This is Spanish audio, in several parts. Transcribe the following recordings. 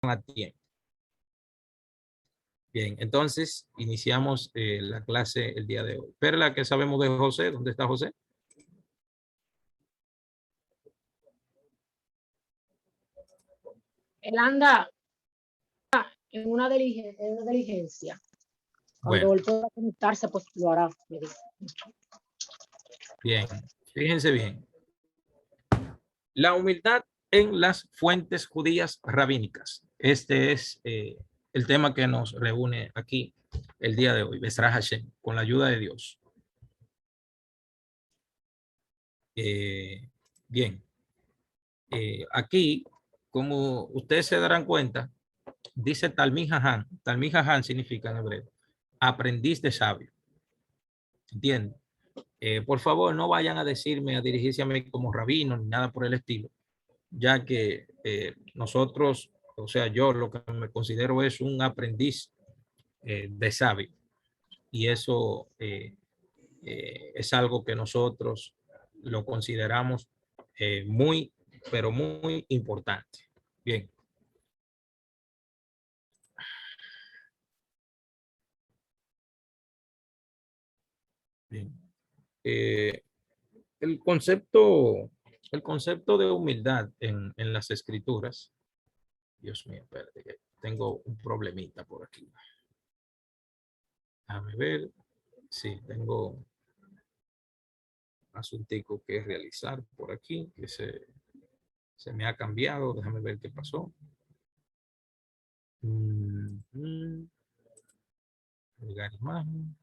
a tiempo. Bien, entonces iniciamos la clase el día de hoy. Perla, ¿qué sabemos de José? ¿Dónde está José? Él anda en una diligencia. Cuando Bueno, él pueda conectarse, pues lo hará. bien, fíjense bien. La humildad en las fuentes judías rabínicas. Este es el tema que nos reúne aquí el día de hoy, Besra Hashem, con la ayuda de Dios. Bien, aquí, como ustedes se darán cuenta, dice Talmid Jajam. Talmid Jajam significa en hebreo aprendiz de sabio. ¿Entienden? Por favor, no vayan a decirme, a dirigirse a mí como rabino ni nada por el estilo, ya que nosotros, o sea, yo lo que me considero es un aprendiz de sabio, y eso es algo que nosotros lo consideramos muy, pero muy importante. Bien. Bien. Eh, el concepto, el concepto de humildad en las escrituras. Dios mío, espérate, que tengo un problemita por aquí. Déjame ver. Sí, tengo un asuntico que realizar por aquí, que se me ha cambiado. Déjame ver qué pasó. Agregar imagen.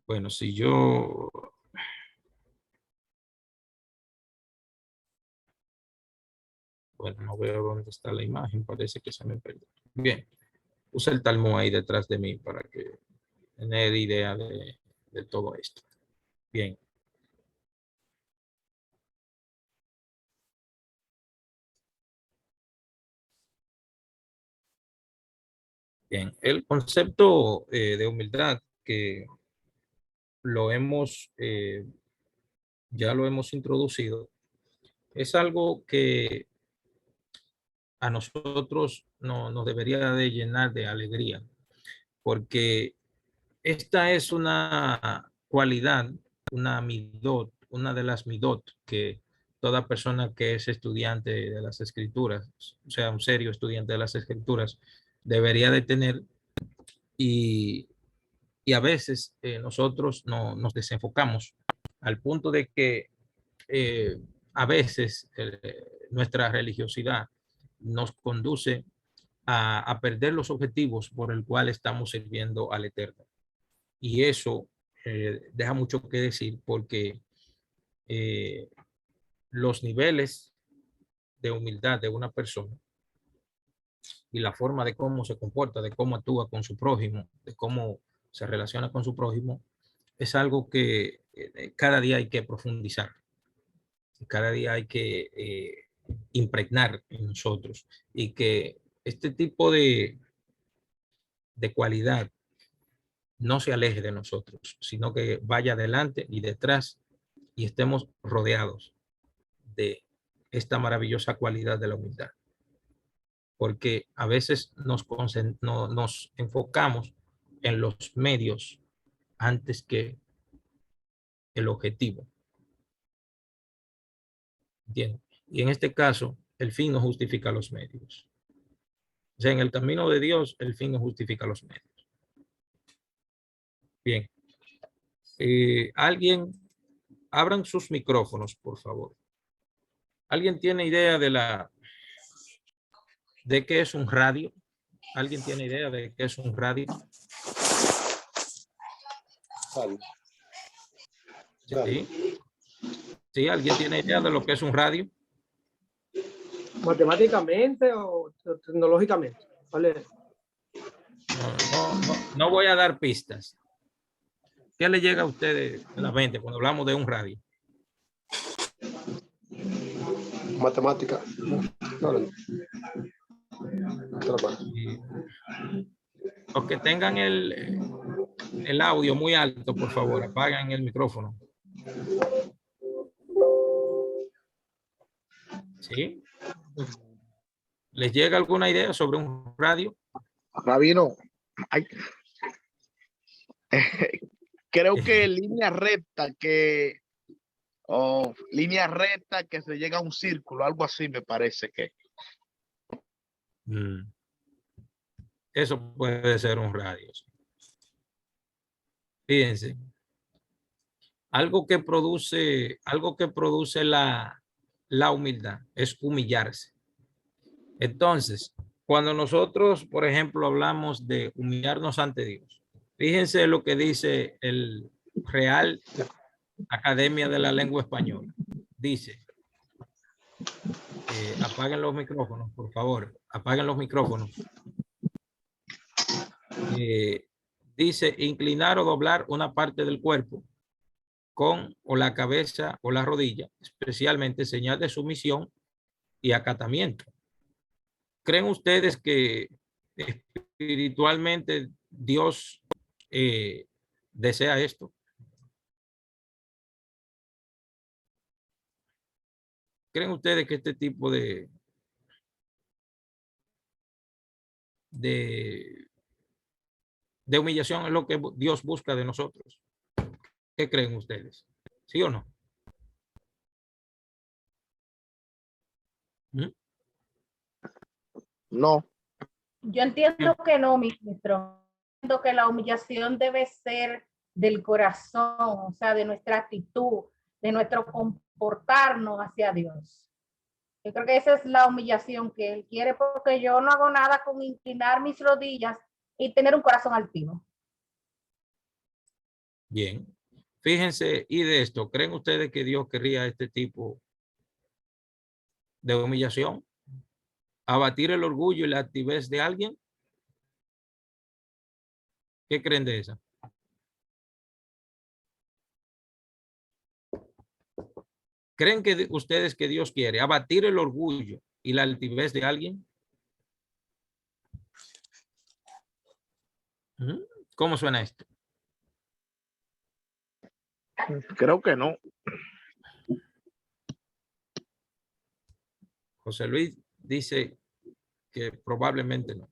Bueno, si yo... Bueno, no veo dónde está la imagen, parece que se me perdió. Bien, usa el Talmud ahí detrás de mí para que tener idea de todo esto. Bien. Bien, el concepto de humildad que lo hemos, ya lo hemos introducido, es algo que a nosotros no, nos debería de llenar de alegría, porque esta es una cualidad, una midot, una de las midot que toda persona que es estudiante de las escrituras, o sea, un serio estudiante de las escrituras, debería de tener, y, y a veces nosotros no, nos desenfocamos al punto de que eh, a veces nuestra religiosidad nos conduce a perder los objetivos por el cual estamos sirviendo al Eterno. Y eso deja mucho que decir, porque eh, los niveles de humildad de una persona y la forma de cómo se comporta, de cómo actúa con su prójimo, de cómo se relaciona con su prójimo, es algo que cada día hay que profundizar, cada día hay que impregnar en nosotros, y que este tipo de cualidad no se aleje de nosotros, sino que vaya adelante y detrás, y estemos rodeados de esta maravillosa cualidad de la humildad. Porque a veces nos enfocamos en los medios antes que el objetivo. ¿Entiendes? Y en este caso, el fin no justifica los medios. O sea, en el camino de Dios, el fin no justifica los medios. Bien. Alguien, abran sus micrófonos, por favor. ¿Alguien tiene idea de qué es un radio? ¿Alguien tiene idea de qué es un radio? Sí. ¿Sí? ¿Alguien tiene idea de lo que es un radio? ¿Matemáticamente o tecnológicamente? ¿Vale? No voy a dar pistas. ¿Qué le llega a ustedes a la mente cuando hablamos de un radio? Matemática. No, no. Y los que tengan el audio muy alto, por favor, apaguen el micrófono. ¿Sí? ¿Les llega alguna idea sobre un radio? Rabino, ay, creo que línea recta que se llega a un círculo, algo así me parece que. Eso puede ser un radio. Fíjense, algo que produce la humildad es humillarse. Entonces, cuando nosotros, por ejemplo, hablamos de humillarnos ante Dios, fíjense lo que dice el Real Academia de la Lengua Española. Dice, apaguen los micrófonos, por favor, apaguen los micrófonos. Dice, inclinar o doblar una parte del cuerpo con o la cabeza o la rodilla, especialmente señal de sumisión y acatamiento. ¿Creen ustedes que espiritualmente Dios desea esto? ¿Creen ustedes que este tipo de humillación es lo que Dios busca de nosotros? ¿Qué creen ustedes? ¿Sí o no? ¿Mm? No. Yo entiendo que no, ministro. Entiendo que la humillación debe ser del corazón, o sea, de nuestra actitud, de nuestro comportarnos hacia Dios. Yo creo que esa es la humillación que Él quiere, porque yo no hago nada con inclinar mis rodillas y tener un corazón altivo. Bien. Fíjense, y de esto, ¿creen ustedes que Dios querría este tipo de humillación? ¿Abatir el orgullo y la altivez de alguien? ¿Qué creen de esa? ¿Creen que ustedes que Dios quiere abatir el orgullo y la altivez de alguien? ¿Cómo suena esto? Creo que no. José Luis dice que probablemente no.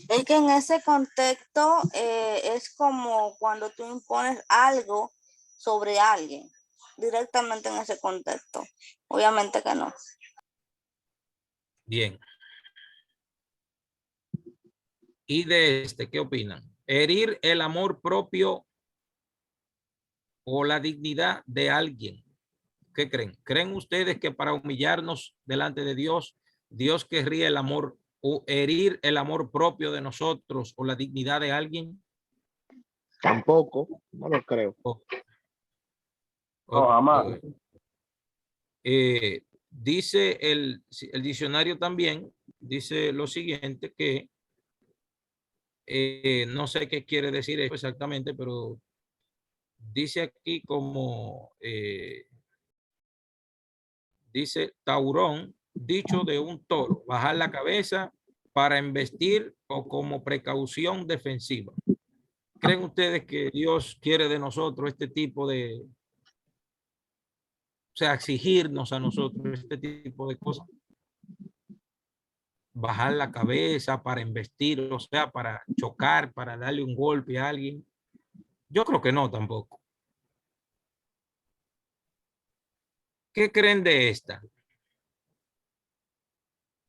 Es que en ese contexto es como cuando tú impones algo sobre alguien, directamente en ese contexto. Obviamente que no. Bien. ¿Y de qué opinan? Herir el amor propio o la dignidad de alguien. ¿Qué creen? ¿Creen ustedes que para humillarnos delante de Dios, Dios querría el amor o herir el amor propio de nosotros o la dignidad de alguien? Tampoco, no lo creo. No, jamás. Dice el diccionario también, dice lo siguiente, que no sé qué quiere decir eso exactamente, pero dice aquí como, dice taurón, dicho de un toro, bajar la cabeza para embestir o como precaución defensiva. ¿Creen ustedes que Dios quiere de nosotros este tipo de, o sea, exigirnos a nosotros este tipo de cosas? Bajar la cabeza para embestir, o sea, para chocar, para darle un golpe a alguien. Yo creo que no tampoco. ¿Qué creen de esta?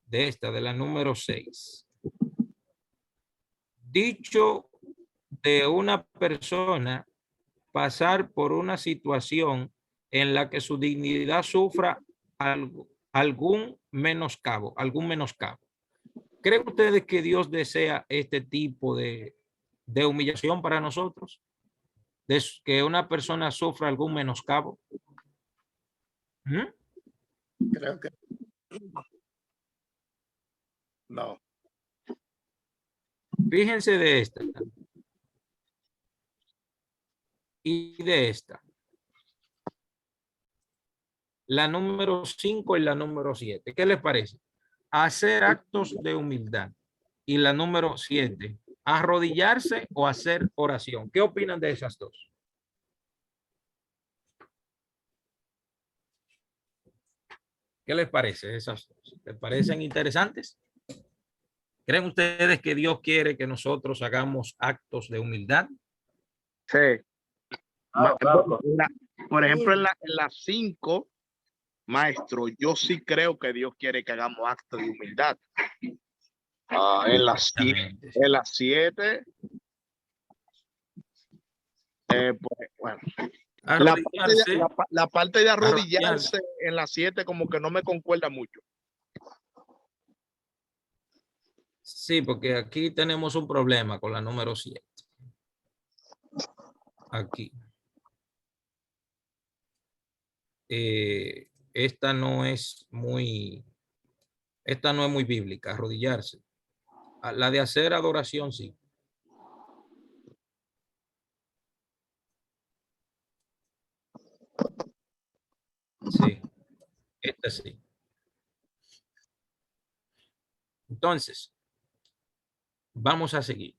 De la número 6. Dicho de una persona pasar por una situación en la que su dignidad sufra algún menoscabo. ¿Creen ustedes que Dios desea este tipo de humillación para nosotros? De que una persona sufra algún menoscabo. Creo que no. Fíjense de esta y de esta. La número 5 y la número 7. ¿Qué les parece? Hacer actos de humildad. Y la número 7, arrodillarse o hacer oración. ¿Qué opinan de esas dos? ¿Qué les parece esas dos? ¿Les parecen interesantes? ¿Creen ustedes que Dios quiere que nosotros hagamos actos de humildad? Sí. Por ejemplo, en las 5, maestro, yo sí creo que Dios quiere que hagamos actos de humildad. En las 7, pues, bueno, Arrodillarse. la parte de arrodillarse en las 7 como que no me concuerda mucho. Sí, porque aquí tenemos un problema con la número 7. Aquí. Esta no es muy bíblica, arrodillarse. La de hacer adoración, sí. Sí, esta sí. Entonces, vamos a seguir.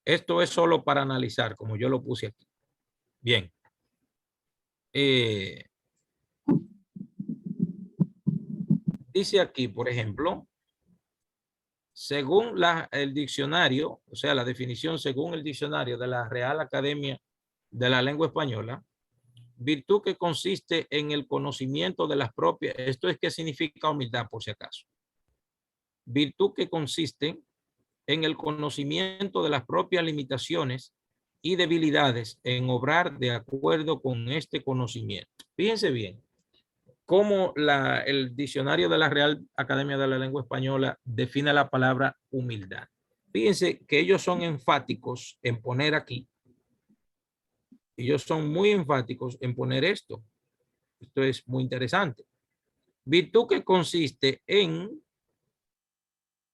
Esto es solo para analizar, como yo lo puse aquí. Bien. Dice aquí, por ejemplo, según el diccionario, o sea, la definición según el diccionario de la Real Academia de la Lengua Española, virtud que consiste en el conocimiento de las propias, esto es qué significa humildad por si acaso. Virtud que consiste en el conocimiento de las propias limitaciones y debilidades en obrar de acuerdo con este conocimiento. Fíjense bien cómo el diccionario de la Real Academia de la Lengua Española define la palabra humildad. Fíjense que ellos son enfáticos en poner aquí. Ellos son muy enfáticos en poner esto. Esto es muy interesante. Virtud que consiste en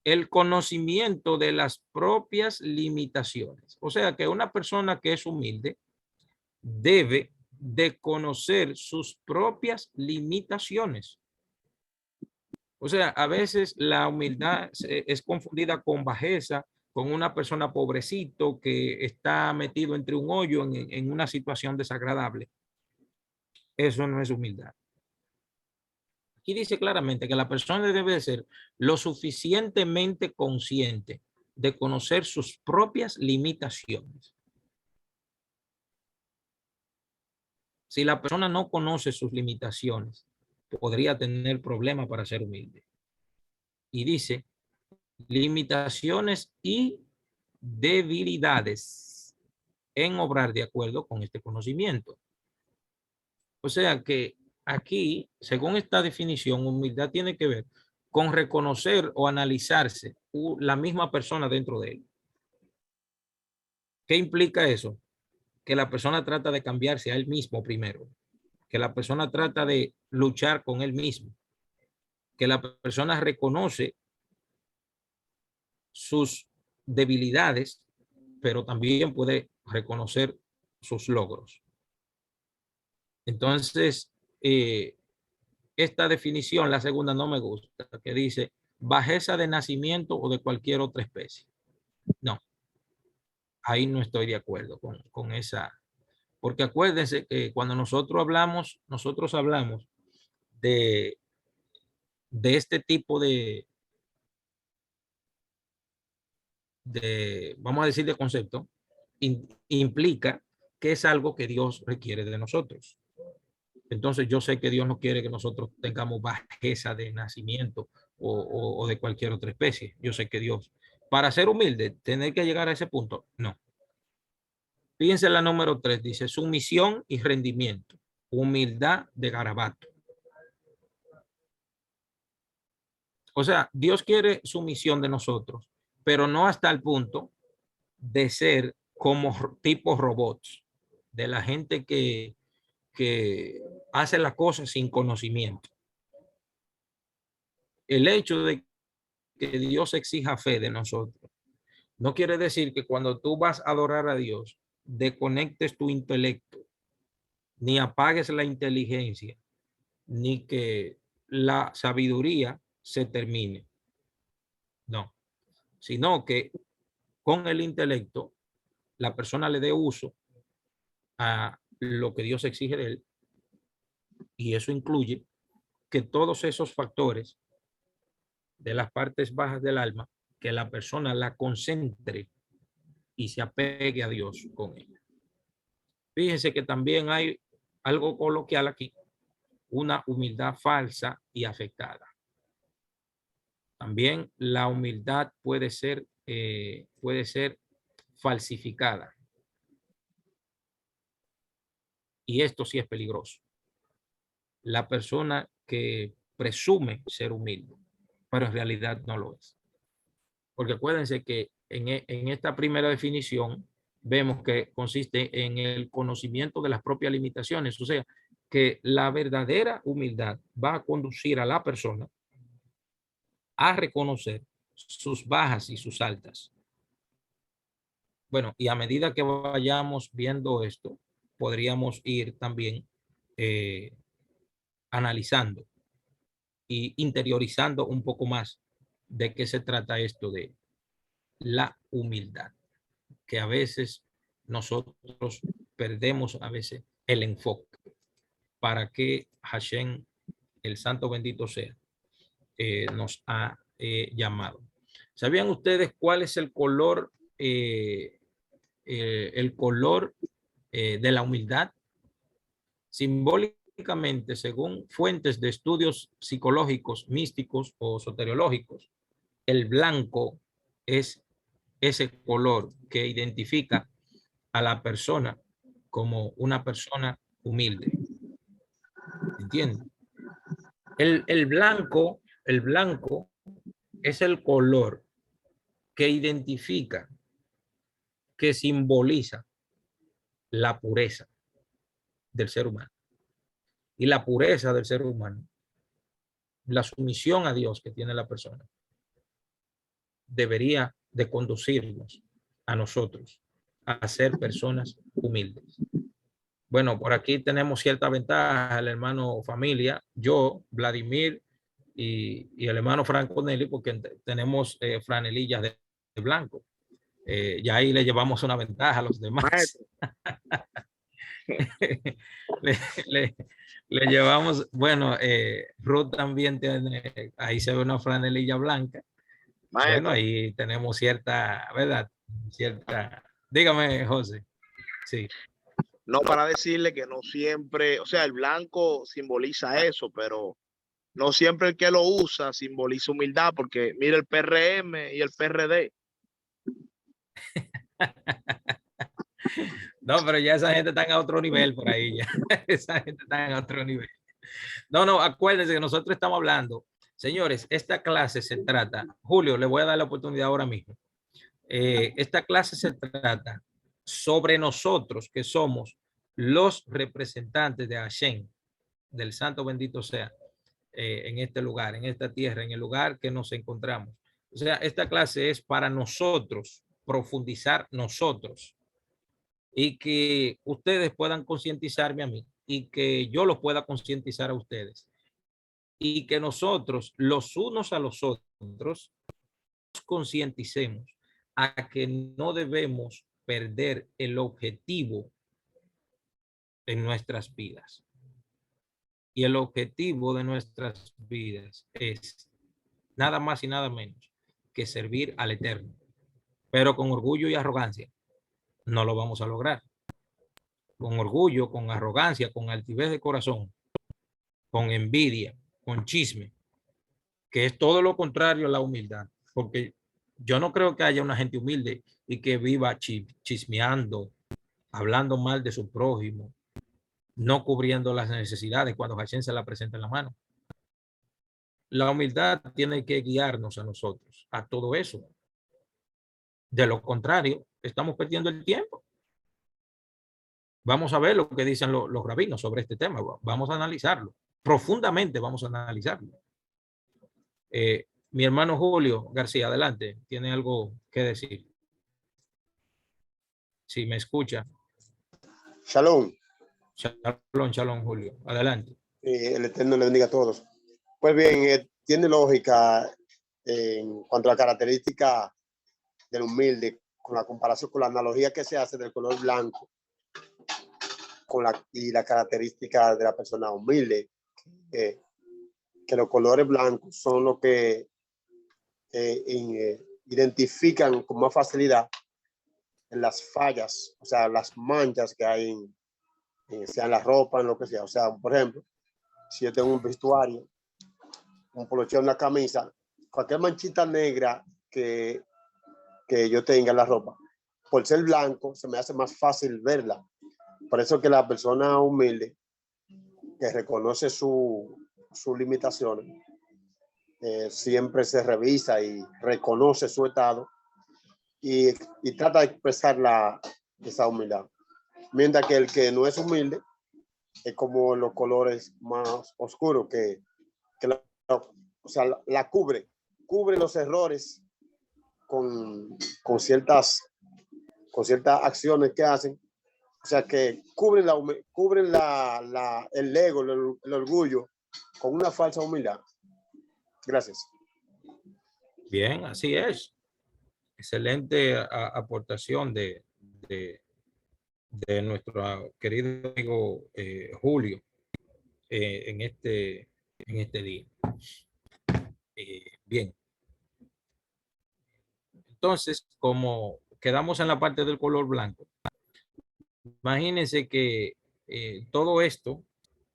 el conocimiento de las propias limitaciones. O sea que una persona que es humilde debe de conocer sus propias limitaciones. O sea, a veces la humildad es confundida con bajeza, con una persona pobrecito que está metido entre un hoyo en una situación desagradable. Eso no es humildad. Aquí dice claramente que la persona debe de ser lo suficientemente consciente de conocer sus propias limitaciones. Si la persona no conoce sus limitaciones, podría tener problemas para ser humilde. Y dice, limitaciones y debilidades en obrar de acuerdo con este conocimiento. O sea que aquí, según esta definición, humildad tiene que ver con reconocer o analizarse la misma persona dentro de él. ¿Qué implica eso? Que la persona trata de cambiarse a él mismo primero, que la persona trata de luchar con él mismo, que la persona reconoce sus debilidades, pero también puede reconocer sus logros. Entonces, esta definición, la segunda, no me gusta, que dice bajeza de nacimiento o de cualquier otra especie. No, ahí no estoy de acuerdo con esa, porque acuérdense que cuando nosotros hablamos de este tipo de, vamos a decir, de concepto, implica que es algo que Dios requiere de nosotros. Entonces yo sé que Dios no quiere que nosotros tengamos bajeza de nacimiento o de cualquier otra especie. Yo sé que Dios, para ser humilde, tener que llegar a ese punto, no. Fíjense la número 3, dice sumisión y rendimiento, humildad de garabato. O sea, Dios quiere sumisión de nosotros, pero no hasta el punto de ser como tipos robots, de la gente que hace las cosas sin conocimiento. el hecho de que Dios exija fe de nosotros no quiere decir que cuando tú vas a adorar a Dios, desconectes tu intelecto, ni apagues la inteligencia, ni que la sabiduría se termine. No, sino que con el intelecto la persona le dé uso a lo que Dios exige de él, y eso incluye que todos esos factores de las partes bajas del alma, que la persona la concentre y se apegue a Dios con ella. Fíjense que también hay algo coloquial aquí, una humildad falsa y afectada. También la humildad puede ser falsificada. Y esto sí es peligroso. La persona que presume ser humilde, pero en realidad no lo es. Porque acuérdense que en esta primera definición vemos que consiste en el conocimiento de las propias limitaciones. O sea, que la verdadera humildad va a conducir a la persona a reconocer sus bajas y sus altas. Bueno, y a medida que vayamos viendo esto, podríamos ir también analizando y interiorizando un poco más de qué se trata esto de la humildad, que a veces nosotros perdemos a veces el enfoque para que Hashem, el santo bendito sea, nos ha llamado. ¿Sabían ustedes cuál es el color de la humildad? Simbólicamente, según fuentes de estudios psicológicos, místicos o soteriológicos, el blanco es ese color que identifica a la persona como una persona humilde. ¿Entienden? El blanco es el color que identifica, que simboliza la pureza del ser humano. Y la pureza del ser humano, la sumisión a Dios que tiene la persona, debería de conducirnos a nosotros a ser personas humildes. Bueno, por aquí tenemos cierta ventaja, el hermano familia, yo, Vladimir y el hermano Franco Nelly, porque tenemos franelillas de blanco. Y ahí le llevamos una ventaja a los demás. le llevamos, bueno, Ruth también tiene, ahí se ve una franelilla blanca. Maestro. Bueno, ahí tenemos cierta, ¿verdad? Cierta, dígame, José. Sí. No, para decirle que no siempre, o sea, el blanco simboliza eso, pero no siempre el que lo usa simboliza humildad, porque mira el PRM y el PRD. No, pero ya esa gente está a otro nivel por ahí, ya. Esa gente está a otro nivel. No, acuérdense que nosotros estamos hablando. Señores, esta clase se trata, Julio, le voy a dar la oportunidad ahora mismo. Esta clase se trata sobre nosotros que somos los representantes de Hashem, del santo bendito sea, en este lugar, en esta tierra, en el lugar que nos encontramos. O sea, esta clase es para nosotros, profundizar nosotros, y que ustedes puedan concientizarme a mí y que yo los pueda concientizar a ustedes, y que nosotros los unos a los otros concienticemos a que no debemos perder el objetivo en nuestras vidas. Y el objetivo de nuestras vidas es nada más y nada menos que servir al Eterno. Pero con orgullo y arrogancia no lo vamos a lograr. Con orgullo, con arrogancia, con altivez de corazón, con envidia, con chisme, que es todo lo contrario a la humildad. Porque yo no creo que haya una gente humilde y que viva chismeando, hablando mal de su prójimo, no cubriendo las necesidades cuando Hashem se la presenta en la mano. La humildad tiene que guiarnos a nosotros, a todo eso. De lo contrario, estamos perdiendo el tiempo. Vamos a ver lo que dicen los rabinos sobre este tema. Vamos a analizarlo. Profundamente vamos a analizarlo. Mi hermano Julio García, adelante. ¿Tiene algo que decir? Si me escucha. Shalom. Shalom, shalom, Julio. Adelante. El Eterno le bendiga a todos. Pues bien, tiene lógica en cuanto a la característica del humilde, con la comparación, con la analogía que se hace del color blanco y la característica de la persona humilde, que los colores blancos son los que identifican con más facilidad en las fallas, o sea, las manchas que hay sea en la ropa, en lo que sea. O sea, por ejemplo, si yo tengo un vestuario, un poloche, una camisa, cualquier manchita negra que yo tenga en la ropa, por ser blanco, se me hace más fácil verla. Por eso que la persona humilde, que reconoce sus limitaciones, siempre se revisa y reconoce su estado y trata de expresar esa humildad. Mientras que el que no es humilde es como los colores más oscuros que o sea, la cubre los errores con ciertas acciones que hacen. O sea, que cubren el ego, el orgullo con una falsa humildad. Gracias. Bien, así es. Excelente aportación de nuestro querido amigo Julio en este día. Bien. Entonces, como quedamos en la parte del color blanco, imagínense que todo esto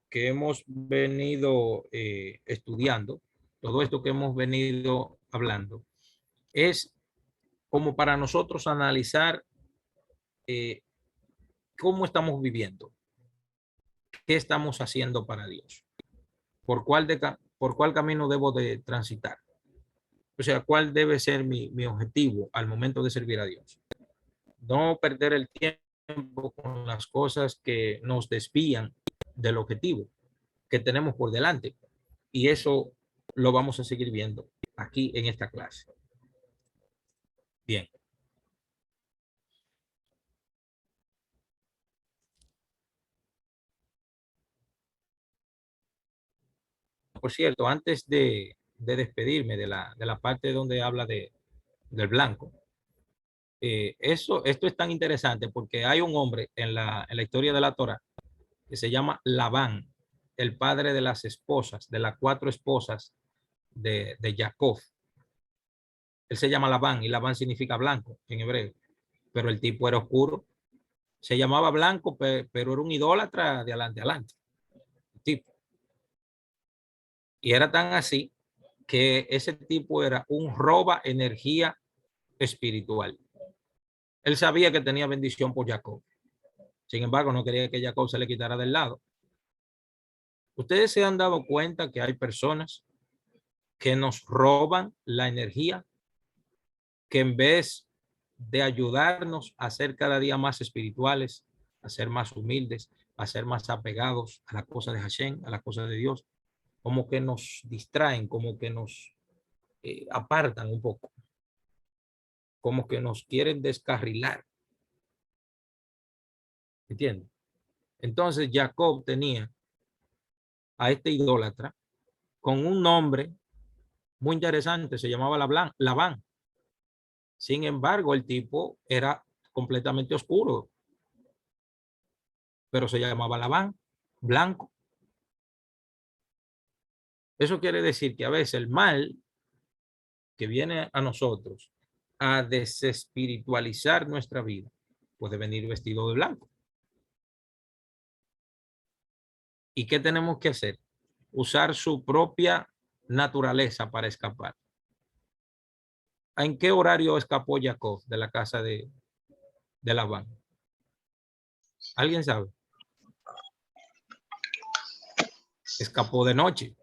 que hemos venido estudiando, todo esto que hemos venido hablando, es como para nosotros analizar cómo estamos viviendo, qué estamos haciendo para Dios, por cuál camino debo de transitar. O sea, cuál debe ser mi objetivo al momento de servir a Dios. No perder el tiempo con las cosas que nos desvían del objetivo que tenemos por delante. Y eso lo vamos a seguir viendo aquí en esta clase. Bien. Por cierto, antes de despedirme de la parte donde habla del blanco, esto es tan interesante porque hay un hombre en la historia de la Torá que se llama Labán, el padre de las esposas, de las 4 esposas de Jacob. Él se llama Labán y Labán significa blanco en hebreo, pero el tipo era oscuro. Se llamaba blanco, pero era un idólatra de adelante a adelante. Tipo. Y era tan así que ese tipo era un roba energía espiritual. Él sabía que tenía bendición por Jacob. Sin embargo, no quería que Jacob se le quitara del lado. Ustedes se han dado cuenta que hay personas que nos roban la energía, que en vez de ayudarnos a ser cada día más espirituales, a ser más humildes, a ser más apegados a la cosa de Hashem, a la cosa de Dios, como que nos distraen, como que nos apartan un poco, como que nos quieren descarrilar. ¿Entienden? Entonces Jacob tenía a este idólatra con un nombre muy interesante, se llamaba Labán. Sin embargo, el tipo era completamente oscuro, pero se llamaba Labán, blanco. Eso quiere decir que a veces el mal que viene a nosotros a desespiritualizar nuestra vida puede venir vestido de blanco. ¿Y qué tenemos que hacer? Usar su propia naturaleza para escapar. ¿En qué horario escapó Jacob de la casa de Labán? ¿Alguien sabe? Escapó de noche.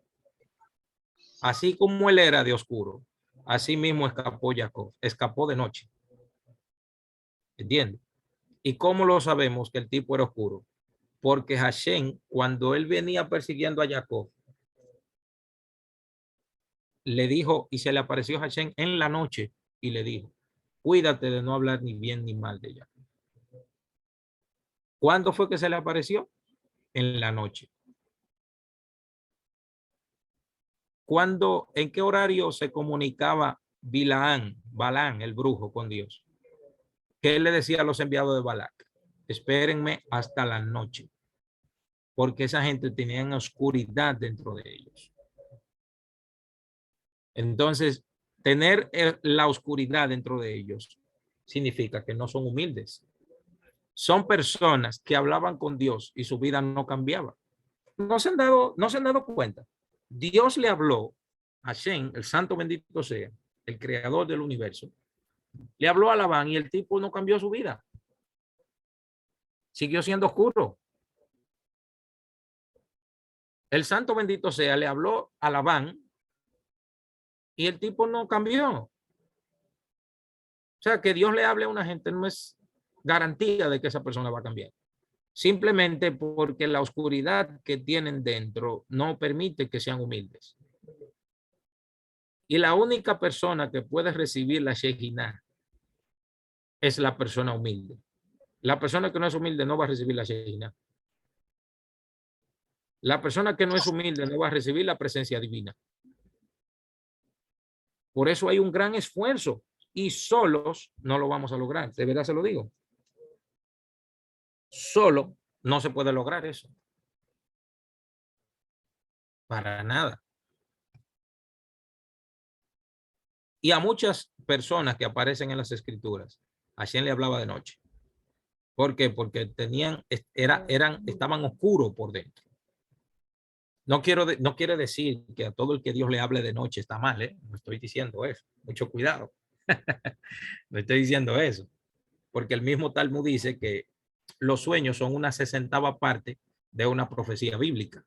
Así como él era de oscuro, así mismo escapó Jacob. Escapó de noche. ¿Entiendes? ¿Y cómo lo sabemos que el tipo era oscuro? Porque Hashem, cuando él venía persiguiendo a Jacob, le dijo, y se le apareció Hashem en la noche y le dijo, cuídate de no hablar ni bien ni mal de ella. ¿Cuándo fue que se le apareció? En la noche. ¿En qué horario se comunicaba Balán, el brujo, con Dios? ¿Qué él le decía a los enviados de Balac? Espérenme hasta la noche, porque esa gente tenía oscuridad dentro de ellos. Entonces, tener la oscuridad dentro de ellos significa que no son humildes. Son personas que hablaban con Dios y su vida no cambiaba. No se han dado cuenta. Dios le habló a Hashem, el santo bendito sea, el creador del universo. Le habló a Labán y el tipo no cambió su vida. Siguió siendo oscuro. El santo bendito sea le habló a Labán y el tipo no cambió. O sea, que Dios le hable a una gente no es garantía de que esa persona va a cambiar. Simplemente porque la oscuridad que tienen dentro no permite que sean humildes. Y la única persona que puede recibir la Shekinah es la persona humilde. La persona que no es humilde no va a recibir la Shekinah. La persona que no es humilde no va a recibir la presencia divina. Por eso hay un gran esfuerzo y solos no lo vamos a lograr. De verdad se lo digo. Solo no se puede lograr eso. Para nada. Y a muchas personas que aparecen en las escrituras, Hashem le hablaba de noche. ¿Por qué? Porque estaban oscuros por dentro. No quiere decir que a todo el que Dios le hable de noche está mal, ¿eh? No estoy diciendo eso. Mucho cuidado. No estoy diciendo eso. Porque el mismo Talmud dice que los sueños son una 60ª parte de una profecía bíblica.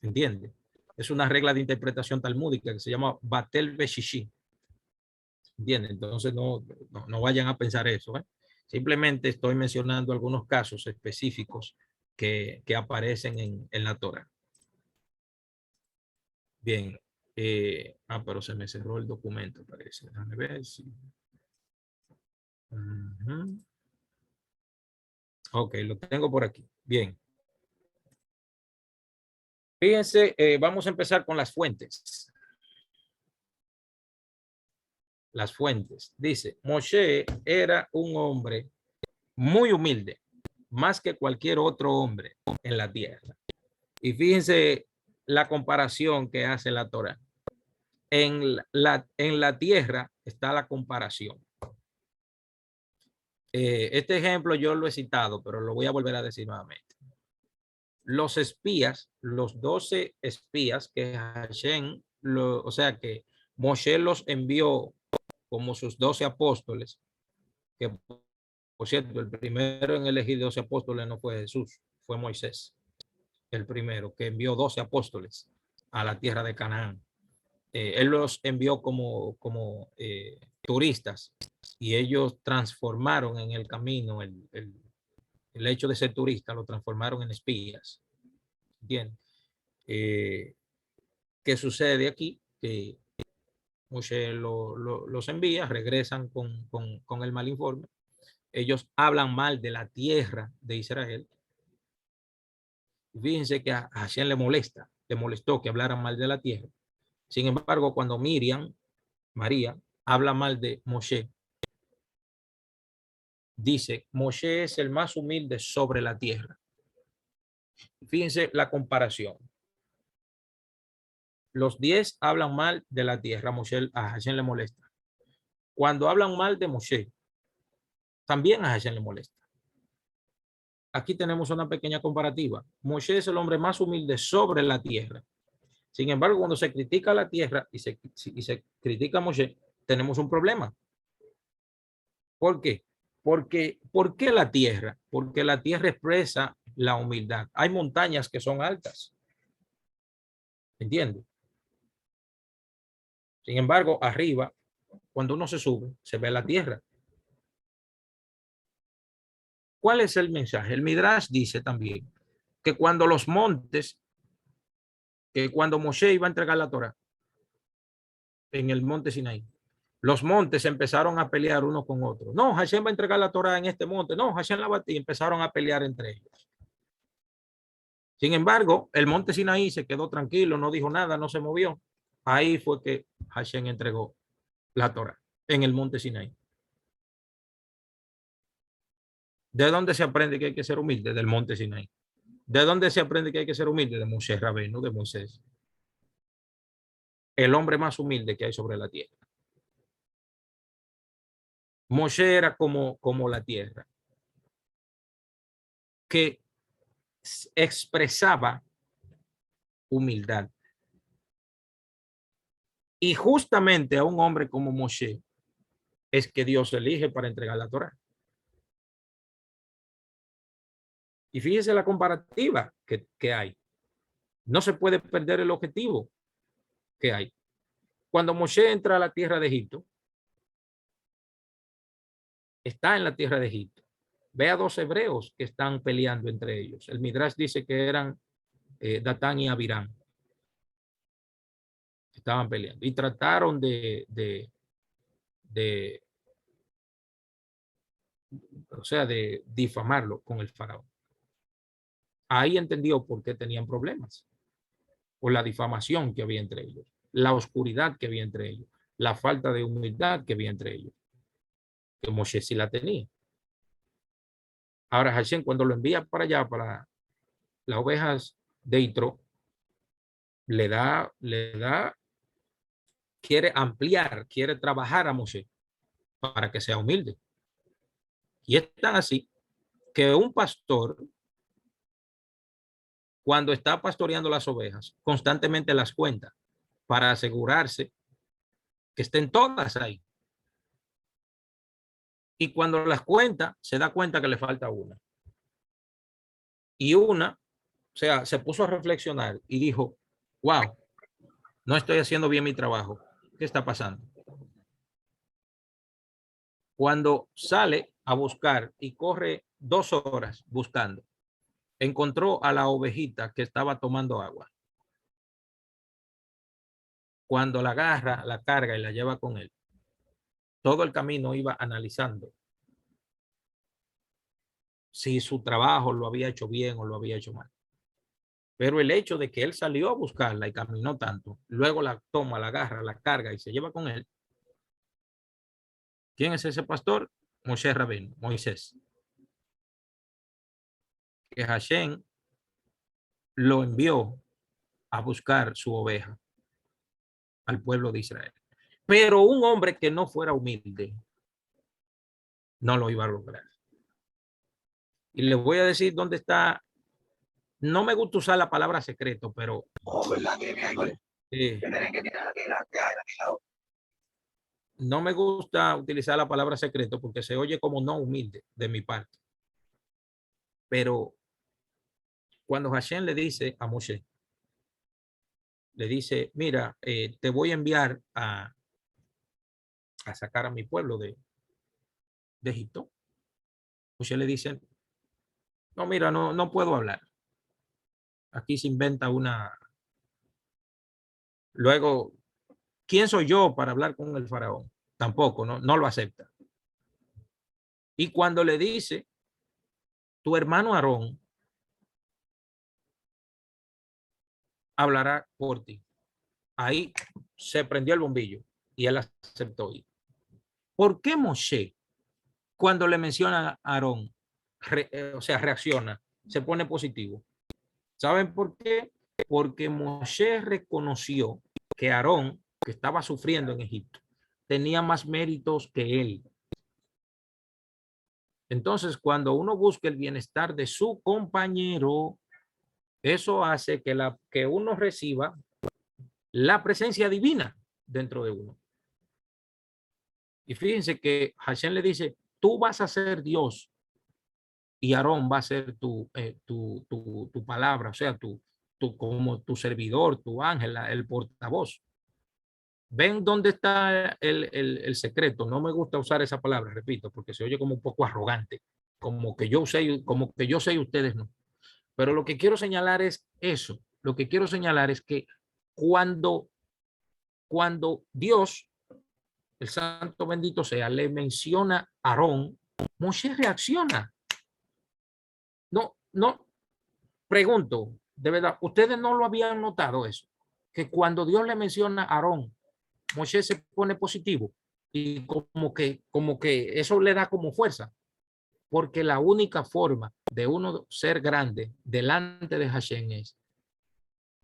¿Entiende? Es una regla de interpretación talmúdica que se llama Batel Beshishi. ¿Entiende? Entonces no vayan a pensar eso, ¿eh? Simplemente estoy mencionando algunos casos específicos que aparecen en la Torah. Bien. Pero se me cerró el documento, parece. Déjame ver si... Ok, lo tengo por aquí. Bien. Fíjense, vamos a empezar con las fuentes. Las fuentes. Dice, Moshe era un hombre muy humilde, más que cualquier otro hombre en la tierra. Y fíjense la comparación que hace la Torah. En la tierra está la comparación. Este ejemplo yo lo he citado, pero lo voy a volver a decir nuevamente. Los espías, los 12 espías que Hashem, o sea que Moshe los envió como sus 12 apóstoles, que por cierto, el primero en elegir 12 apóstoles no fue Jesús, fue Moisés, el primero que envió 12 apóstoles a la tierra de Canaán. Él los envió como turistas y ellos transformaron en el camino el hecho de ser turista, lo transformaron en espías. Bien. ¿Qué sucede aquí? Que Moshe los envía, regresan con el mal informe. Ellos hablan mal de la tierra de Israel. Fíjense que a Hashem le molestó que hablaran mal de la tierra. Sin embargo, cuando María, habla mal de Moshe, dice, Moshe es el más humilde sobre la tierra. Fíjense la comparación. Los 10 hablan mal de la tierra, a Hashem le molesta. Cuando hablan mal de Moshe, también a Hashem le molesta. Aquí tenemos una pequeña comparativa. Moshe es el hombre más humilde sobre la tierra. Sin embargo, cuando se critica la tierra y se critica a Moshe, tenemos un problema. ¿Por qué? ¿Por qué la tierra? Porque la tierra expresa la humildad. Hay montañas que son altas. ¿Entiendes? Sin embargo, arriba, cuando uno se sube, se ve la tierra. ¿Cuál es el mensaje? El Midrash dice también que cuando Moshe iba a entregar la Torah, en el monte Sinaí. Los montes empezaron a pelear unos con otros. No, Hashem va a entregar la Torá en este monte. No, Hashem la va a... Y empezaron a pelear entre ellos. Sin embargo, el monte Sinaí se quedó tranquilo, no dijo nada, no se movió. Ahí fue que Hashem entregó la Torá, en el monte Sinaí. ¿De dónde se aprende que hay que ser humilde? Del monte Sinaí. ¿De dónde se aprende que hay que ser humilde? De Moshe Rabbeinu, de Moisés. El hombre más humilde que hay sobre la tierra. Moshe era como la tierra, que expresaba humildad. Y justamente a un hombre como Moshe es que Dios elige para entregar la Torá. Y fíjese la comparativa que hay. No se puede perder el objetivo que hay. Cuando Moshe entra a la tierra de Egipto, está en la tierra de Egipto. Ve a dos hebreos que están peleando entre ellos. El Midrash dice que eran Datán y Abiram. Estaban peleando y trataron de difamarlo con el faraón. Ahí entendió por qué tenían problemas. Por la difamación que había entre ellos, la oscuridad que había entre ellos, la falta de humildad que había entre ellos. Que Moshe sí la tenía. Ahora Hashem, cuando lo envía para allá, para las ovejas de Yitro, le da, quiere ampliar, quiere trabajar a Moshe para que sea humilde. Y es tan así que un pastor, cuando está pastoreando las ovejas, constantemente las cuenta para asegurarse que estén todas ahí. Y cuando las cuenta, se da cuenta que le falta una. Y una, o sea, se puso a reflexionar y dijo, wow, no estoy haciendo bien mi trabajo. ¿Qué está pasando? Cuando sale a buscar y corre 2 horas buscando, encontró a la ovejita que estaba tomando agua. Cuando la agarra, la carga y la lleva con él, todo el camino iba analizando si su trabajo lo había hecho bien o lo había hecho mal. Pero el hecho de que él salió a buscarla y caminó tanto, luego la toma, la agarra, la carga y se lleva con él. ¿Quién es ese pastor? Moshe Rabbeinu, Moisés. Que Hashem lo envió a buscar su oveja al pueblo de Israel. Pero un hombre que no fuera humilde no lo iba a lograr. Y les voy a decir dónde está. No me gusta usar la palabra secreto, pero no me gusta utilizar la palabra secreto porque se oye como no humilde de mi parte. Pero cuando Hashem le dice a Moshe, le dice, mira, te voy a enviar a sacar a mi pueblo de Egipto. Moshe le dice, no, mira, no puedo hablar. Aquí se inventa una. Luego, ¿quién soy yo para hablar con el faraón? Tampoco, no lo acepta. Y cuando le dice, tu hermano Aarón hablará por ti. Ahí se prendió el bombillo y él aceptó ir. ¿Por qué Moshe, cuando le menciona a Aarón, reacciona, se pone positivo? ¿Saben por qué? Porque Moshe reconoció que Aarón, que estaba sufriendo en Egipto, tenía más méritos que él. Entonces, cuando uno busca el bienestar de su compañero, eso hace que uno reciba la presencia divina dentro de uno. Y fíjense que Hashem le dice, tú vas a ser Dios y Aarón va a ser tu palabra, o sea, como tu servidor, tu ángel, el portavoz. ¿Ven dónde está el secreto? No me gusta usar esa palabra, repito, porque se oye como un poco arrogante, como que yo sé y ustedes no. Pero lo que quiero señalar es eso. Lo que quiero señalar es que cuando cuando Dios, el santo bendito sea, le menciona a Aarón, Moshe reacciona. No, pregunto, de verdad, ¿ustedes no lo habían notado eso? Que cuando Dios le menciona a Aarón, Moshe se pone positivo y como que eso le da como fuerza, porque la única forma de uno ser grande delante de Hashem es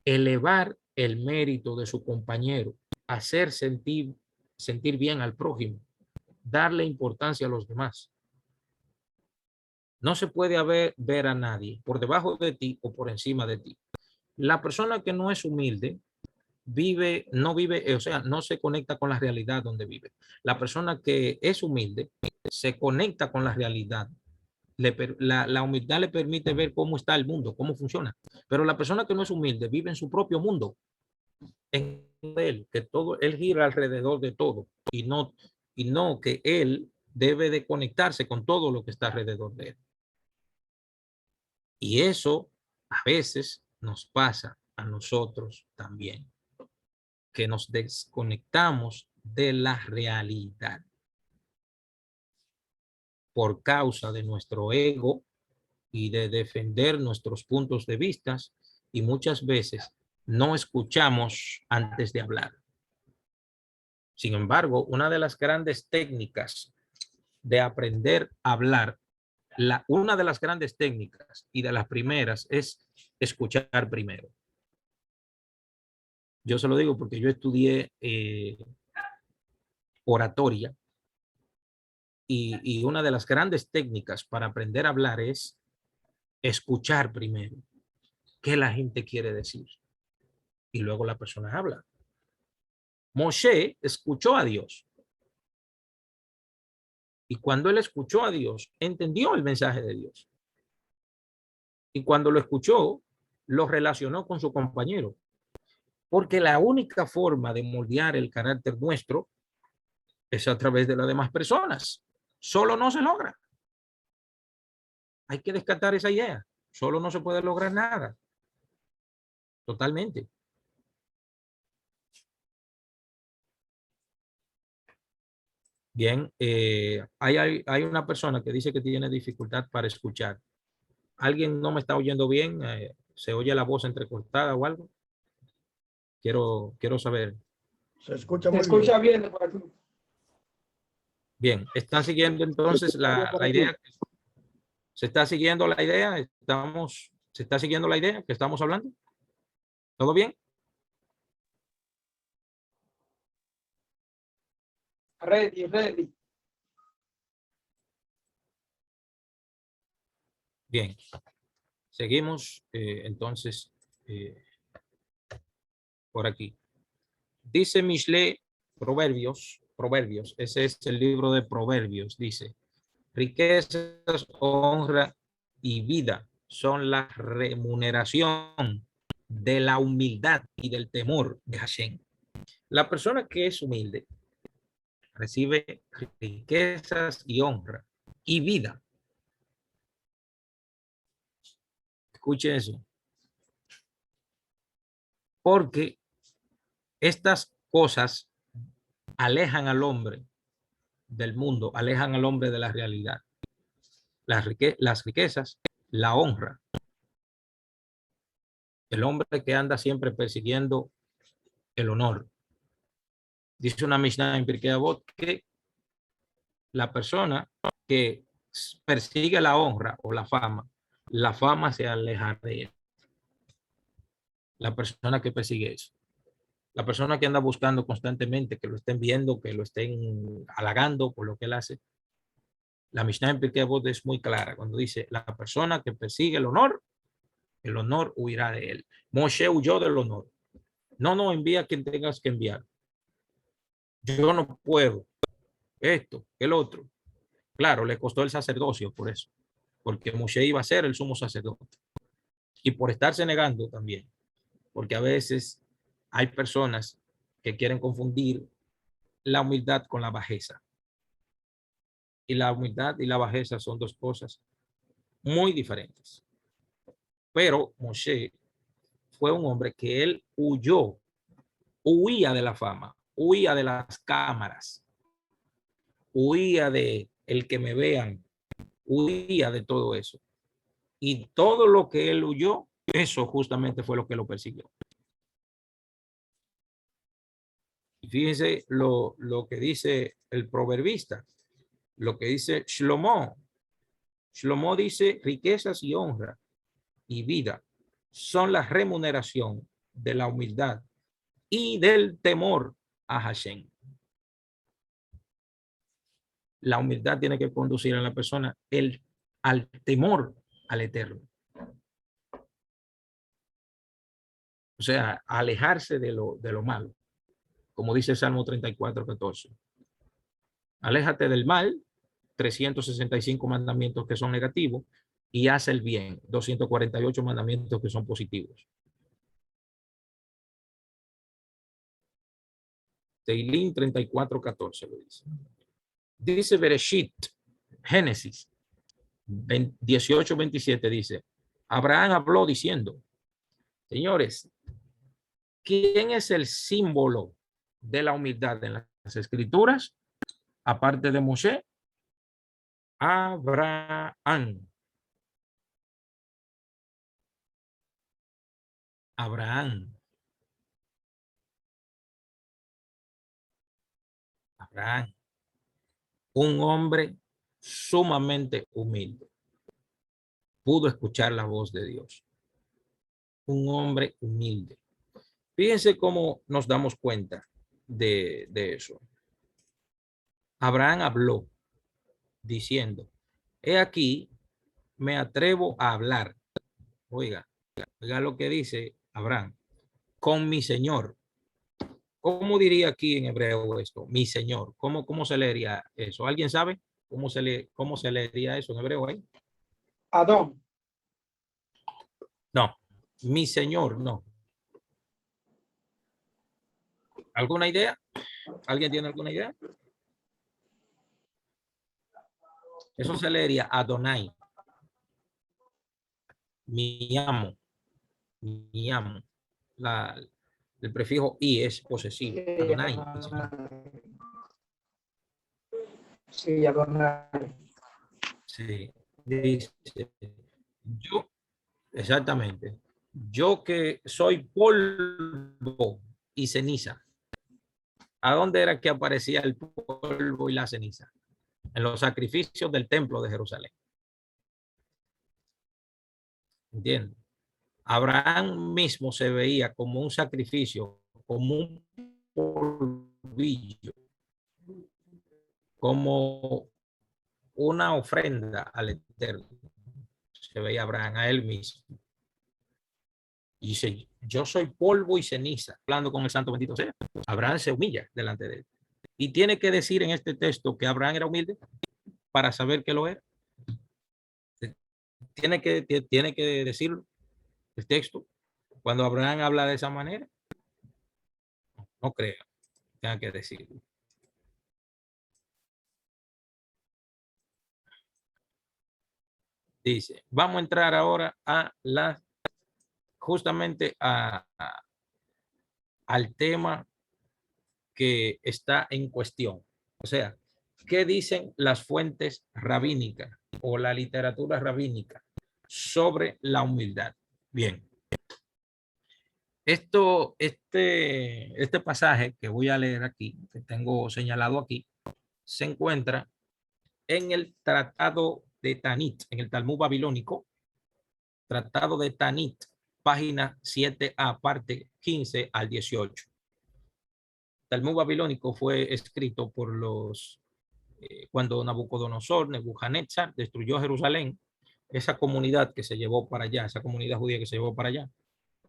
elevar el mérito de su compañero, hacer sentir bien al prójimo, darle importancia a los demás. No se puede ver a nadie por debajo de ti o por encima de ti. La persona que no es humilde no vive, o sea, no se conecta con la realidad donde vive. La persona que es humilde se conecta con la realidad. La humildad le permite ver cómo está el mundo, cómo funciona. Pero la persona que no es humilde vive en su propio mundo, en él, que todo, él gira alrededor de todo y no que él debe de conectarse con todo lo que está alrededor de él. Y eso a veces nos pasa a nosotros también, que nos desconectamos de la realidad por causa de nuestro ego y de defender nuestros puntos de vista, y muchas veces no escuchamos antes de hablar. Sin embargo, una de las grandes técnicas de aprender a hablar, una de las grandes técnicas y de las primeras es escuchar primero. Yo se lo digo porque yo estudié oratoria y una de las grandes técnicas para aprender a hablar es escuchar primero qué la gente quiere decir y luego la persona habla. Moshe escuchó a Dios y cuando él escuchó a Dios, entendió el mensaje de Dios. Y cuando lo escuchó, lo relacionó con su compañero. Porque la única forma de moldear el carácter nuestro es a través de las demás personas. Solo no se logra. Hay que descartar esa idea. Solo no se puede lograr nada. Totalmente. Bien, hay una persona que dice que tiene dificultad para escuchar. ¿Alguien no me está oyendo bien? ¿Se oye la voz entrecortada o algo? Quiero saber. Se escucha muy bien. Bien por aquí. Bien, ¿están siguiendo entonces la idea? ¿Se está siguiendo la idea? ¿Se está siguiendo la idea que estamos hablando? ¿Todo bien? Ready. Bien. Seguimos entonces por aquí. Dice Mishle, Proverbios, ese es el libro de Proverbios, dice, riquezas, honra y vida son la remuneración de la humildad y del temor de Hashem. La persona que es humilde recibe riquezas y honra y vida. Escuche eso. Porque estas cosas alejan al hombre del mundo, alejan al hombre de la realidad. Las riquezas, la honra. El hombre que anda siempre persiguiendo el honor. Dice una Mishnah en Pirkei Avot que la persona que persigue la honra o la fama se aleja de él. La persona que persigue eso. La persona que anda buscando constantemente que lo estén viendo, que lo estén halagando por lo que él hace. La Mishnah en Pirkei Avot es muy clara cuando dice la persona que persigue el honor huirá de él. Moshe huyó del honor. No, envía a quien tengas que enviar. Yo no puedo. Esto, el otro. Claro, le costó el sacerdocio por eso. Porque Moshe iba a ser el sumo sacerdote. Y por estarse negando también. Porque a veces hay personas que quieren confundir la humildad con la bajeza. Y la humildad y la bajeza son dos cosas muy diferentes. Pero Moshe fue un hombre que él huía de la fama. huía de las cámaras, huía de el que me vean, huía de todo eso. Y todo lo que él huyó, eso justamente fue lo que lo persiguió. Y fíjense lo que dice el proverbista, lo que dice Shlomo. Shlomo dice, riquezas y honra y vida son la remuneración de la humildad y del temor a Hashem. La humildad tiene que conducir a la persona al temor al Eterno. O sea, alejarse de lo malo. Como dice el Salmo 34:14. Aléjate del mal, 365 mandamientos que son negativos, y haz el bien, 248 mandamientos que son positivos. Teilín 34:14 lo dice. Dice Bereshit, Génesis 18:27 dice, Abraham habló diciendo, señores, ¿quién es el símbolo de la humildad en las escrituras? Aparte de Moshe, Abraham. Abraham. Abraham. Un hombre sumamente humilde. Pudo escuchar la voz de Dios. Un hombre humilde. Fíjense cómo nos damos cuenta de eso. Abraham habló diciendo, he aquí, me atrevo a hablar. Oiga lo que dice Abraham. Con mi Señor. ¿Cómo diría aquí en hebreo esto? Mi Señor. ¿Cómo se leería eso? ¿Alguien sabe cómo se leería eso en hebreo ahí? Adón. No. Mi Señor, no. ¿Alguna idea? ¿Alguien tiene alguna idea? Eso se leería Adonai. Mi amo. Mi amo. El prefijo i es posesivo. Adonai. Sí, Adonai. Sí. Dice, yo, exactamente. Yo que soy polvo y ceniza. ¿A dónde era que aparecía el polvo y la ceniza? En los sacrificios del templo de Jerusalén. ¿Entiendes? Abraham mismo se veía como un sacrificio, como un polvillo, como una ofrenda al Eterno. Se veía Abraham a él mismo. Y dice, yo soy polvo y ceniza, hablando con el santo bendito sea. Abraham se humilla delante de él. Y tiene que decir en este texto que Abraham era humilde para saber que lo era. Tiene que decir el texto cuando Abraham habla de esa manera. No creo, tenga que decirlo. Dice, vamos a entrar ahora a justamente al tema que está en cuestión. O sea, ¿qué dicen las fuentes rabínicas o la literatura rabínica sobre la humildad? Bien. Este pasaje que voy a leer aquí, que tengo señalado aquí, se encuentra en el Tratado de Tanit, en el Talmud babilónico, Tratado de Tanit, página 7a, parte 15 al 18. Talmud babilónico fue escrito por cuando Nabucodonosor, Nebuchadnezzar, destruyó Jerusalén, esa comunidad que se llevó para allá, esa comunidad judía que se llevó para allá.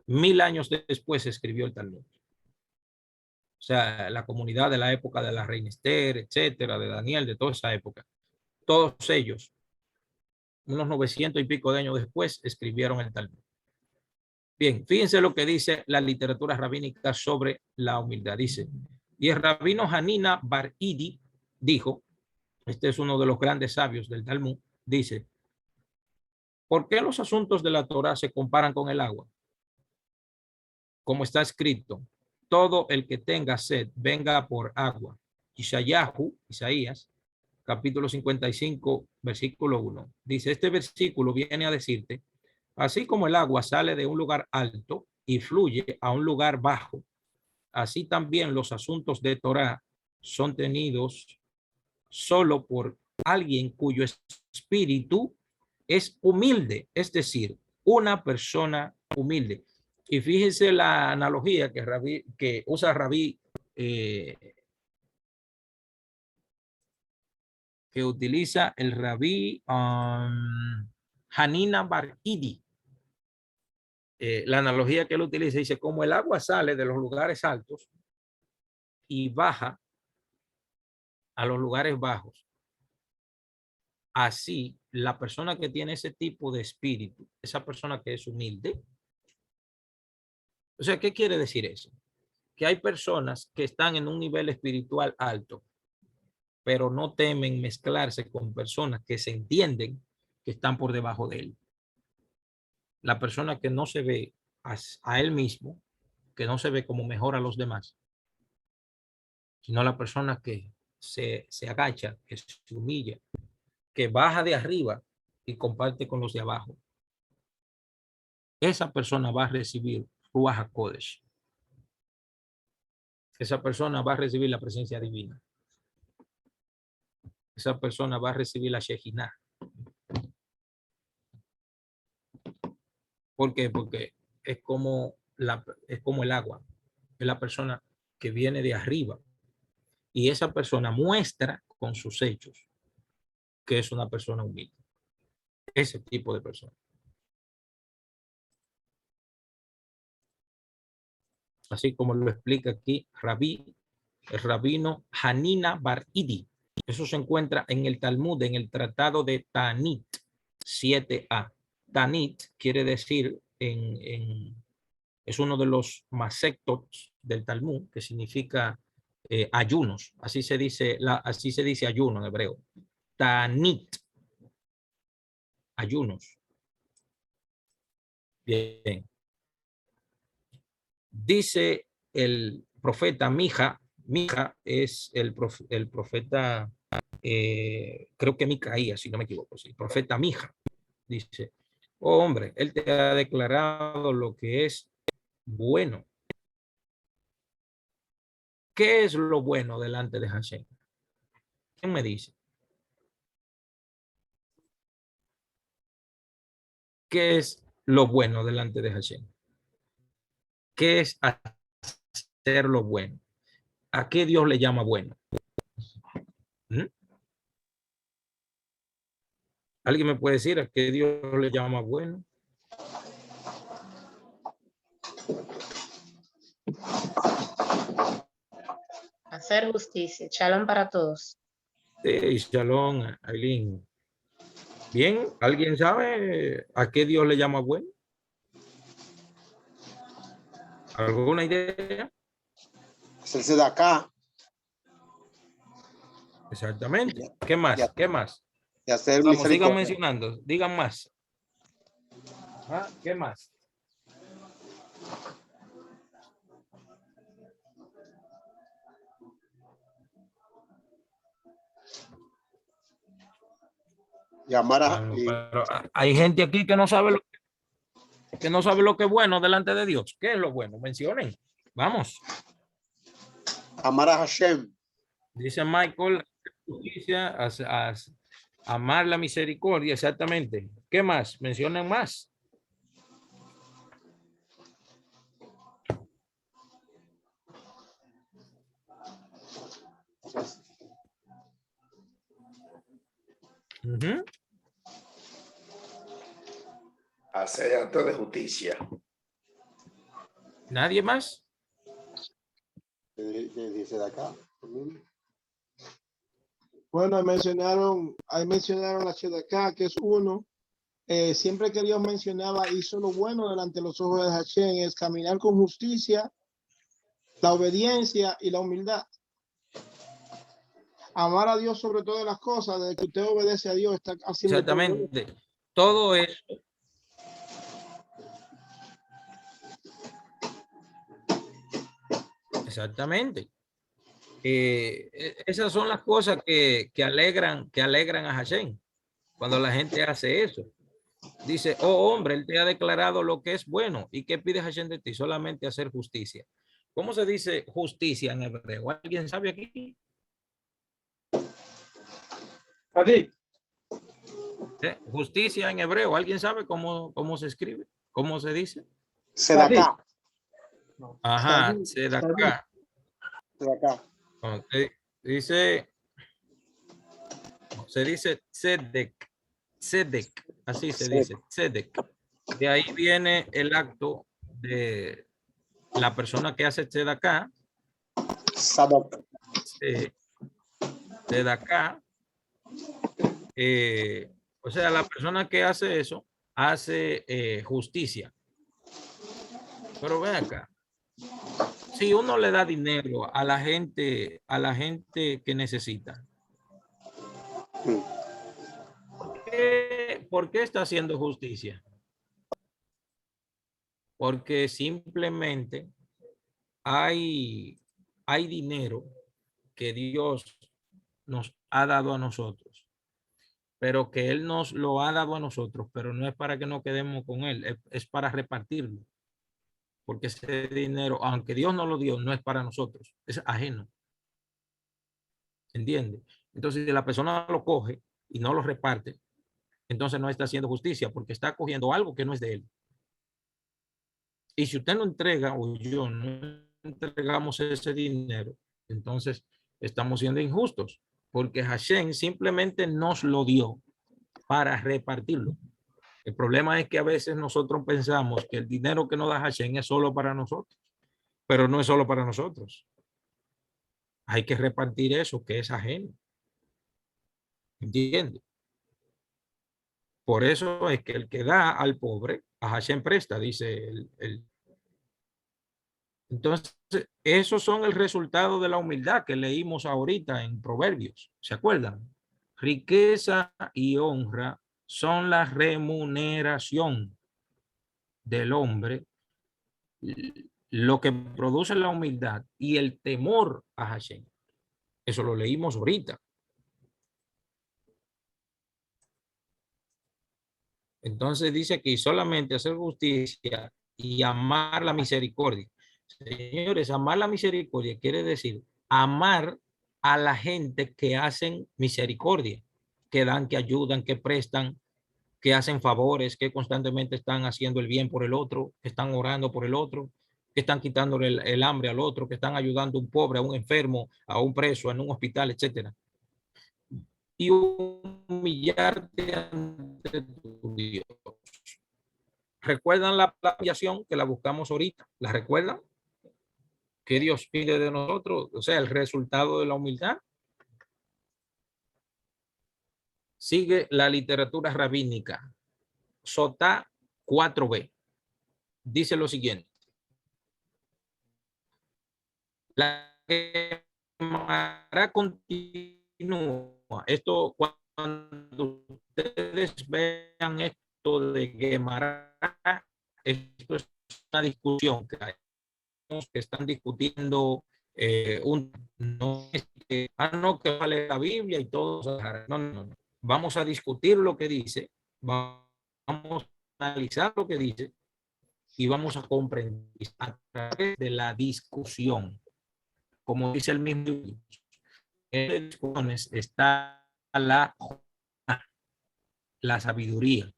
1000 años después se escribió el Talmud. O sea, la comunidad de la época de la reina Esther, etcétera, de Daniel, de toda esa época. Todos ellos, unos 900 y pico de años después, escribieron el Talmud. Bien, fíjense lo que dice la literatura rabínica sobre la humildad. Dice, y el rabino Hanina Bar Idi dijo, este es uno de los grandes sabios del Talmud, dice, ¿por qué los asuntos de la Torá se comparan con el agua? Como está escrito, todo el que tenga sed, venga por agua. Isaías, capítulo 55, versículo 1. Dice, este versículo viene a decirte, así como el agua sale de un lugar alto y fluye a un lugar bajo, así también los asuntos de Torah son tenidos solo por alguien cuyo espíritu es humilde, es decir, una persona humilde. Y fíjense la analogía que usa Rabí, que utiliza el Rabí Hanina Bar Idi. La analogía que él utiliza dice, como el agua sale de los lugares altos y baja a los lugares bajos, así la persona que tiene ese tipo de espíritu, esa persona que es humilde. O sea, ¿qué quiere decir eso? Que hay personas que están en un nivel espiritual alto, pero no temen mezclarse con personas que se entienden que están por debajo de él. La persona que no se ve a él mismo, que no se ve como mejor a los demás, sino la persona que se agacha, que se humilla, que baja de arriba y comparte con los de abajo. Esa persona va a recibir Ruach HaKodesh. Esa persona va a recibir la presencia divina. Esa persona va a recibir la Shejinah. ¿Por qué? Porque es como el agua. Es la persona que viene de arriba. Y esa persona muestra con sus hechos que es una persona humilde. Ese tipo de persona. Así como lo explica aquí el rabino Hanina Bar Idi. Eso se encuentra en el Talmud, en el tratado de Tanit 7a. Tanit quiere decir, es uno de los masectos del Talmud, que significa ayunos. Así se dice ayuno en hebreo. Tanit. Ayunos. Bien. Dice el profeta Mija es el profeta, creo que Micaías, si no me equivoco, sí, profeta Mija. Dice, oh hombre, él te ha declarado lo que es bueno. ¿Qué es lo bueno delante de Hashem? ¿Quién me dice? ¿Qué es lo bueno delante de Hashem? ¿Qué es hacer lo bueno? ¿A qué Dios le llama bueno? ¿Mm? ¿Alguien me puede decir a qué Dios le llama bueno? Hacer justicia. Shalom para todos. Shalom, Aileen. Bien, ¿alguien sabe a qué Dios le llama bueno? ¿Alguna idea? Hacerse de acá. Exactamente. ¿Qué más? ¿Qué más? Y hacer Vamos, sigan misericordia. mencionando. Digan más. ¿Ah? ¿Qué más? Llamar a, Bueno, pero hay gente aquí que no sabe lo que es bueno delante de Dios. ¿Qué es lo bueno? Mencionen. Vamos. amar a Hashem. Dice Michael, justicia, amar la misericordia, exactamente. ¿Qué más? Mencionen más. Uh-huh. Hacer acto de justicia. ¿Nadie más? Dice de acá. Bueno, ahí mencionaron la Chedaká, que es uno. Siempre que Dios mencionaba, hizo lo bueno delante de los ojos de Hashem, es caminar con justicia, la obediencia y la humildad. Amar a Dios sobre todas las cosas, desde que usted obedece a Dios, está haciendo Exactamente. Todo eso. Exactamente. Esas son las cosas que alegran a Hashem. Cuando la gente hace eso. Dice, oh hombre, él te ha declarado lo que es bueno. ¿Y qué pide Hashem de ti? Solamente hacer justicia. ¿Cómo se dice justicia en hebreo? ¿Alguien sabe aquí? Justicia en hebreo. ¿Alguien sabe cómo se escribe? ¿Cómo se dice? Sedaká. Ajá, sedaká. Sedaká. Okay. Dice, se dice tzedek, tzedek, así se dice, tzedek. De ahí viene el acto de la persona que hace tzedaká, Sadok. tzedaká, o sea, la persona que hace eso hace justicia. Pero ven acá, si uno le da dinero a la gente que necesita, ¿por qué está haciendo justicia? Porque simplemente hay dinero que Dios nos ha dado a nosotros, pero que Él nos lo ha dado a nosotros, pero no es para que nos quedemos con Él, es para repartirlo. Porque ese dinero, aunque Dios nos lo dio, no es para nosotros, es ajeno. ¿Entiende? Entonces, si la persona lo coge y no lo reparte, entonces no está haciendo justicia porque está cogiendo algo que no es de él. Y si usted no entrega o yo no entregamos ese dinero, entonces estamos siendo injustos porque Hashem simplemente nos lo dio para repartirlo. El problema es que a veces nosotros pensamos que el dinero que nos da Hashem es solo para nosotros, pero no es solo para nosotros. Hay que repartir eso que es ajeno. ¿Entiende? Por eso es que el que da al pobre, a Hashem presta, dice el. Entonces, esos son el resultado de la humildad que leímos ahorita en Proverbios. ¿Se acuerdan? Riqueza y honra son la remuneración del hombre, lo que produce la humildad y el temor a Hashem. Eso lo leímos ahorita. Entonces dice aquí solamente hacer justicia y amar la misericordia. Señores, amar la misericordia quiere decir amar a la gente que hacen misericordia, que dan, que ayudan, que prestan, que hacen favores, que constantemente están haciendo el bien por el otro, que están orando por el otro, que están quitándole el hambre al otro, que están ayudando a un pobre, a un enfermo, a un preso, en un hospital, etcétera. Y humillarte ante tu Dios. ¿Recuerdan la humillación que la buscamos ahorita? ¿La recuerdan? ¿Qué Dios pide de nosotros? O sea, el resultado de la humildad. Sigue la literatura rabínica. Sotá 4b. Dice lo siguiente. La Gemara continúa. Esto, cuando ustedes vean esto de Gemara, esto es una discusión que hay, que están discutiendo no es que, no, que vale la Biblia y todo. No. Vamos a discutir lo que dice, vamos a analizar lo que dice y vamos a comprender a través de la discusión. Como dice el mismo libro, en las discusiones está la sabiduría.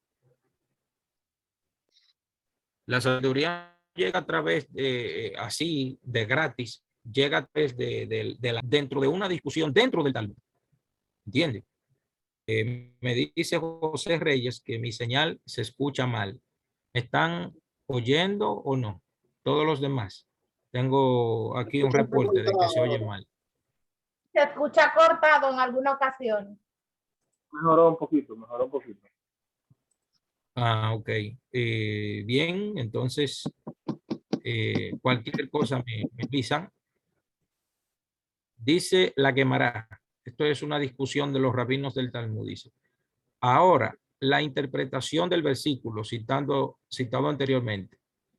La sabiduría llega a través de, así, de gratis, llega a través dentro de una discusión, dentro del Talmud. ¿Entiende? Me dice José Reyes que mi señal se escucha mal. ¿Me están oyendo o no? Todos los demás. Tengo aquí un reporte de que se oye mal. Se escucha cortado en alguna ocasión. Mejoró un poquito. Ah, ok. Bien, entonces cualquier cosa me avisan. Dice la Gemara. Esto es una discusión de los rabinos del Talmud. Dice, ahora, la interpretación del versículo citado anteriormente.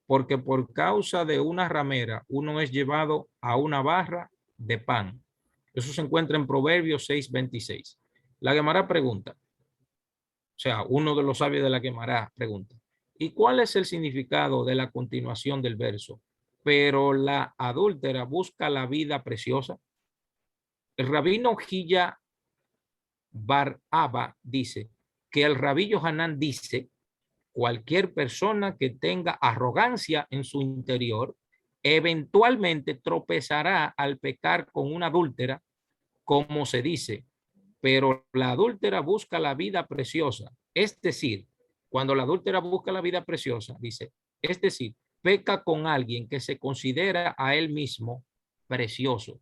porque por causa de una ramera uno es llevado a una barra de pan. Eso se encuentra en Proverbios 6:26. La Gemara pregunta, o sea, uno de los sabios de la Gemara pregunta, ¿y cuál es el significado de la continuación del verso? Pero la adúltera busca la vida preciosa. El rabino Hilla Bar Abba dice que el rabí Yohanan dice, cualquier persona que tenga arrogancia en su interior, eventualmente tropezará al pecar con una adúltera, como se dice, pero la adúltera busca la vida preciosa. Es decir, cuando la adúltera busca la vida preciosa, dice, es decir, peca con alguien que se considera a él mismo precioso.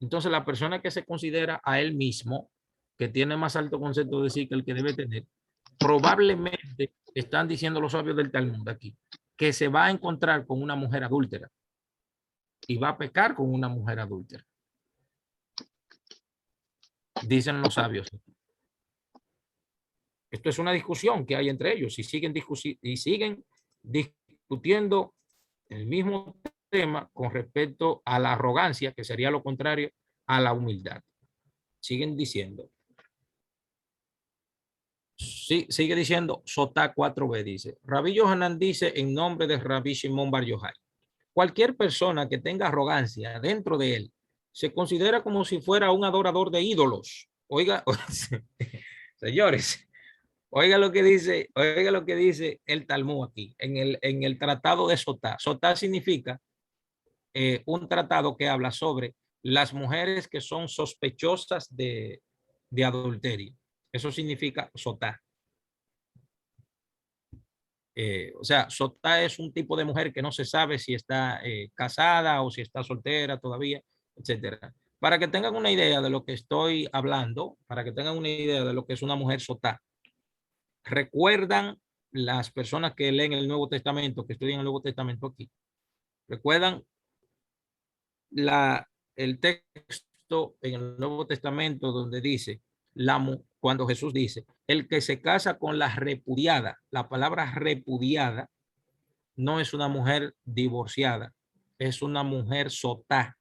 Entonces, la persona que se considera a él mismo, que tiene más alto concepto de sí que el que debe tener, probablemente están diciendo los sabios del Talmud aquí, que se va a encontrar con una mujer adúltera y va a pecar con una mujer adúltera. Dicen los sabios. Esto es una discusión que hay entre ellos y siguen discutiendo el mismo tema con respecto a la arrogancia, que sería lo contrario a la humildad. Siguen diciendo. Sí, sigue diciendo, Sotá 4b dice, Rabí Yohanan dice en nombre de Rabí Shimon Bar Yochai, cualquier persona que tenga arrogancia dentro de él se considera como si fuera un adorador de ídolos. Oiga, señores, oiga lo que dice el Talmud aquí, en el tratado de Sotá. Sotá significa un tratado que habla sobre las mujeres que son sospechosas de adulterio. Eso significa Sotá. O sea, Sotá es un tipo de mujer que no se sabe si está casada o si está soltera todavía, etcétera. Para que tengan una idea de lo que estoy hablando, para que tengan una idea de lo que es una mujer Sotá, recuerdan las personas que leen el Nuevo Testamento, que estudian el Nuevo Testamento aquí, recuerdan el texto en el Nuevo Testamento donde dice, cuando Jesús dice, el que se casa con la repudiada, la palabra repudiada no es una mujer divorciada, es una mujer sotá,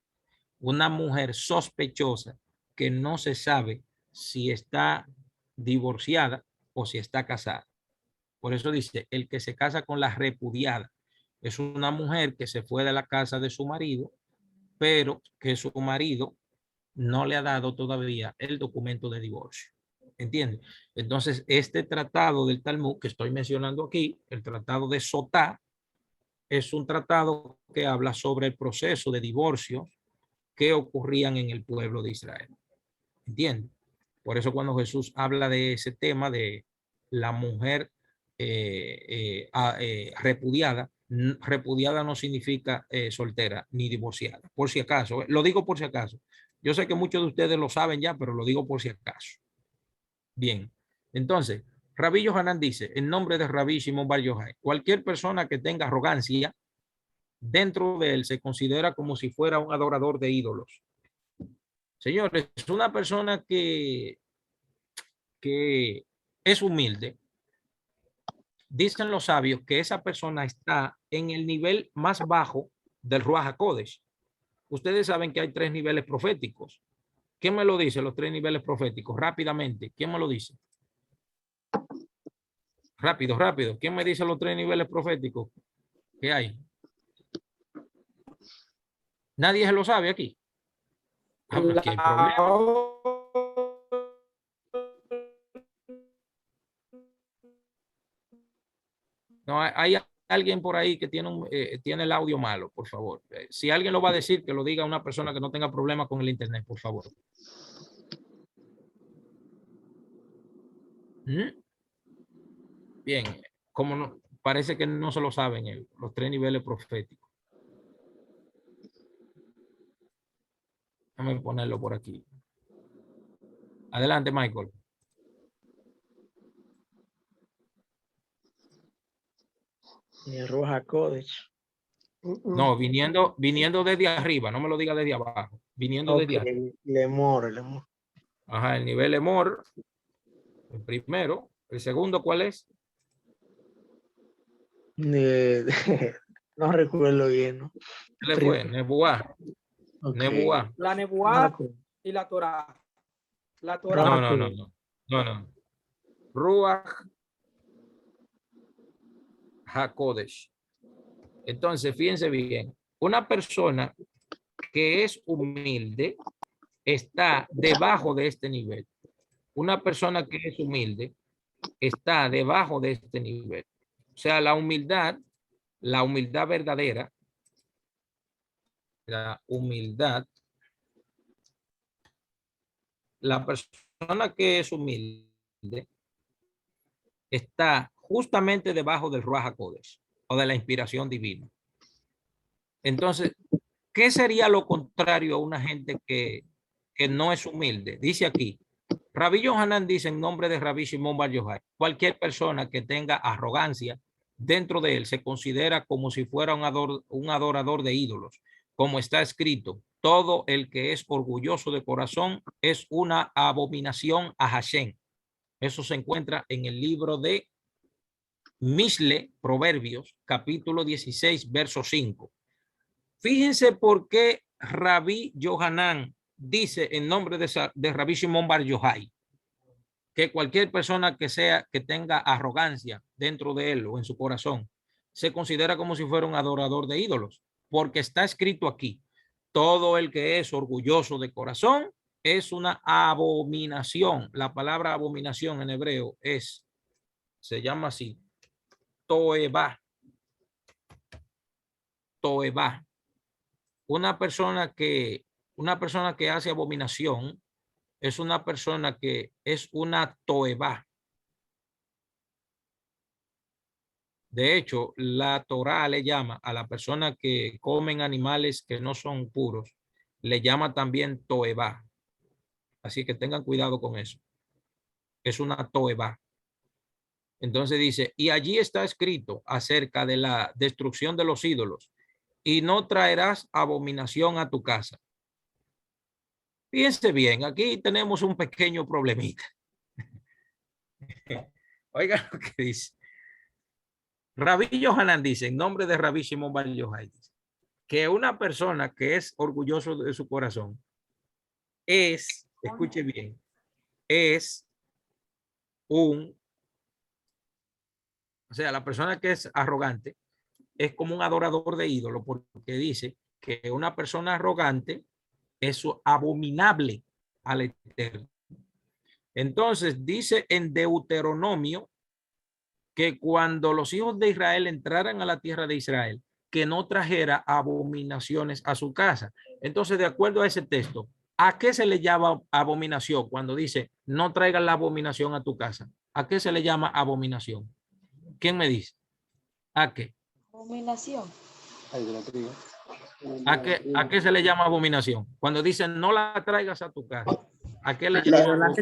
una mujer sospechosa que no se sabe si está divorciada o si está casada. Por eso dice, el que se casa con la repudiada es una mujer que se fue de la casa de su marido, pero que su marido no le ha dado todavía el documento de divorcio. ¿Entiendes? Entonces, este tratado del Talmud que estoy mencionando aquí, el tratado de Sotá, es un tratado que habla sobre el proceso de divorcio que ocurrían en el pueblo de Israel. ¿Entiendes? Por eso cuando Jesús habla de ese tema de la mujer repudiada, repudiada no significa soltera ni divorciada, por si acaso, lo digo por si acaso. Yo sé que muchos de ustedes lo saben ya, pero lo digo por si acaso. Bien, entonces, Rabí Yohanan dice, en nombre de Rabí Shimon Bar Yochai, cualquier persona que tenga arrogancia dentro de él se considera como si fuera un adorador de ídolos. Señores, una persona que es humilde, dicen los sabios que esa persona está en el nivel más bajo del Ruach HaKodesh. Ustedes saben que hay 3 niveles proféticos. ¿Quién me lo dice, los 3 niveles proféticos? Rápidamente, ¿quién me lo dice? Rápido, rápido. ¿Quién me dice los 3 niveles proféticos que hay? Nadie se lo sabe aquí. Aquí hay problema. No, hay alguien por ahí que tiene el audio malo, por favor. Si alguien lo va a decir, que lo diga una persona que no tenga problema con el internet, por favor. Bien, como no, parece que no se lo saben los 3 niveles proféticos. Déjame ponerlo por aquí. Adelante, Michael. El Ruach HaKodesh. No, viniendo desde arriba, no me lo diga desde abajo. Viniendo desde arriba. Lemor. Ajá, el nivel Lemor, el primero. El segundo, ¿cuál es? No recuerdo bien, ¿no? ¿Qué le fue? Nebuá. Ok. Nebuá. La Nebuá Ok. y la Torá. La Torá. No, no, no, no. No, no. Ruach HaKodesh. Entonces, fíjense bien. Una persona que es humilde está debajo de este nivel. Una persona que es humilde está debajo de este nivel. O sea, la humildad verdadera, la persona que es humilde está justamente debajo del Ruach HaKodesh o de la inspiración divina. Entonces, ¿qué sería lo contrario a una gente que no es humilde? Dice aquí, Rabí Yohanan dice en nombre de Rabí Shimon Bar Yochai, cualquier persona que tenga arrogancia dentro de él se considera como si fuera un adorador de ídolos. Como está escrito, todo el que es orgulloso de corazón es una abominación a Hashem. Eso se encuentra en el libro de Mishle, Proverbios, capítulo 16, verso 5. Fíjense por qué Rabí Yohanan dice en nombre de Rabí Shimon Bar Yochai que cualquier persona que tenga arrogancia dentro de él o en su corazón se considera como si fuera un adorador de ídolos, porque está escrito aquí, todo el que es orgulloso de corazón es una abominación. La palabra abominación en hebreo se llama así, toeba. Toeba. Una persona que hace abominación es una persona que es una toeba. De hecho, la Torá le llama a la persona que comen animales que no son puros, le llama también toeba. Así que tengan cuidado con eso. Es una toeba. Entonces dice, y allí está escrito acerca de la destrucción de los ídolos, y no traerás abominación a tu casa. Fíjense bien, aquí tenemos un pequeño problemita. Oigan lo que dice. Rabí Yohanan dice, en nombre de Rabí Shimon Bar Yochai, que una persona que es orgulloso de su corazón escuche bien, o sea, la persona que es arrogante es como un adorador de ídolo, porque dice que una persona arrogante es abominable al Eterno. Entonces dice en Deuteronomio que cuando los hijos de Israel entraran a la tierra de Israel, que no trajera abominaciones a su casa. Entonces, de acuerdo a ese texto, ¿a qué se le llama abominación cuando dice no traigas la abominación a tu casa? ¿A qué se le llama abominación? ¿Quién me dice? ¿A qué? Abominación. ¿A qué se le llama abominación? Cuando dicen no la traigas a tu casa. ¿A qué le llama?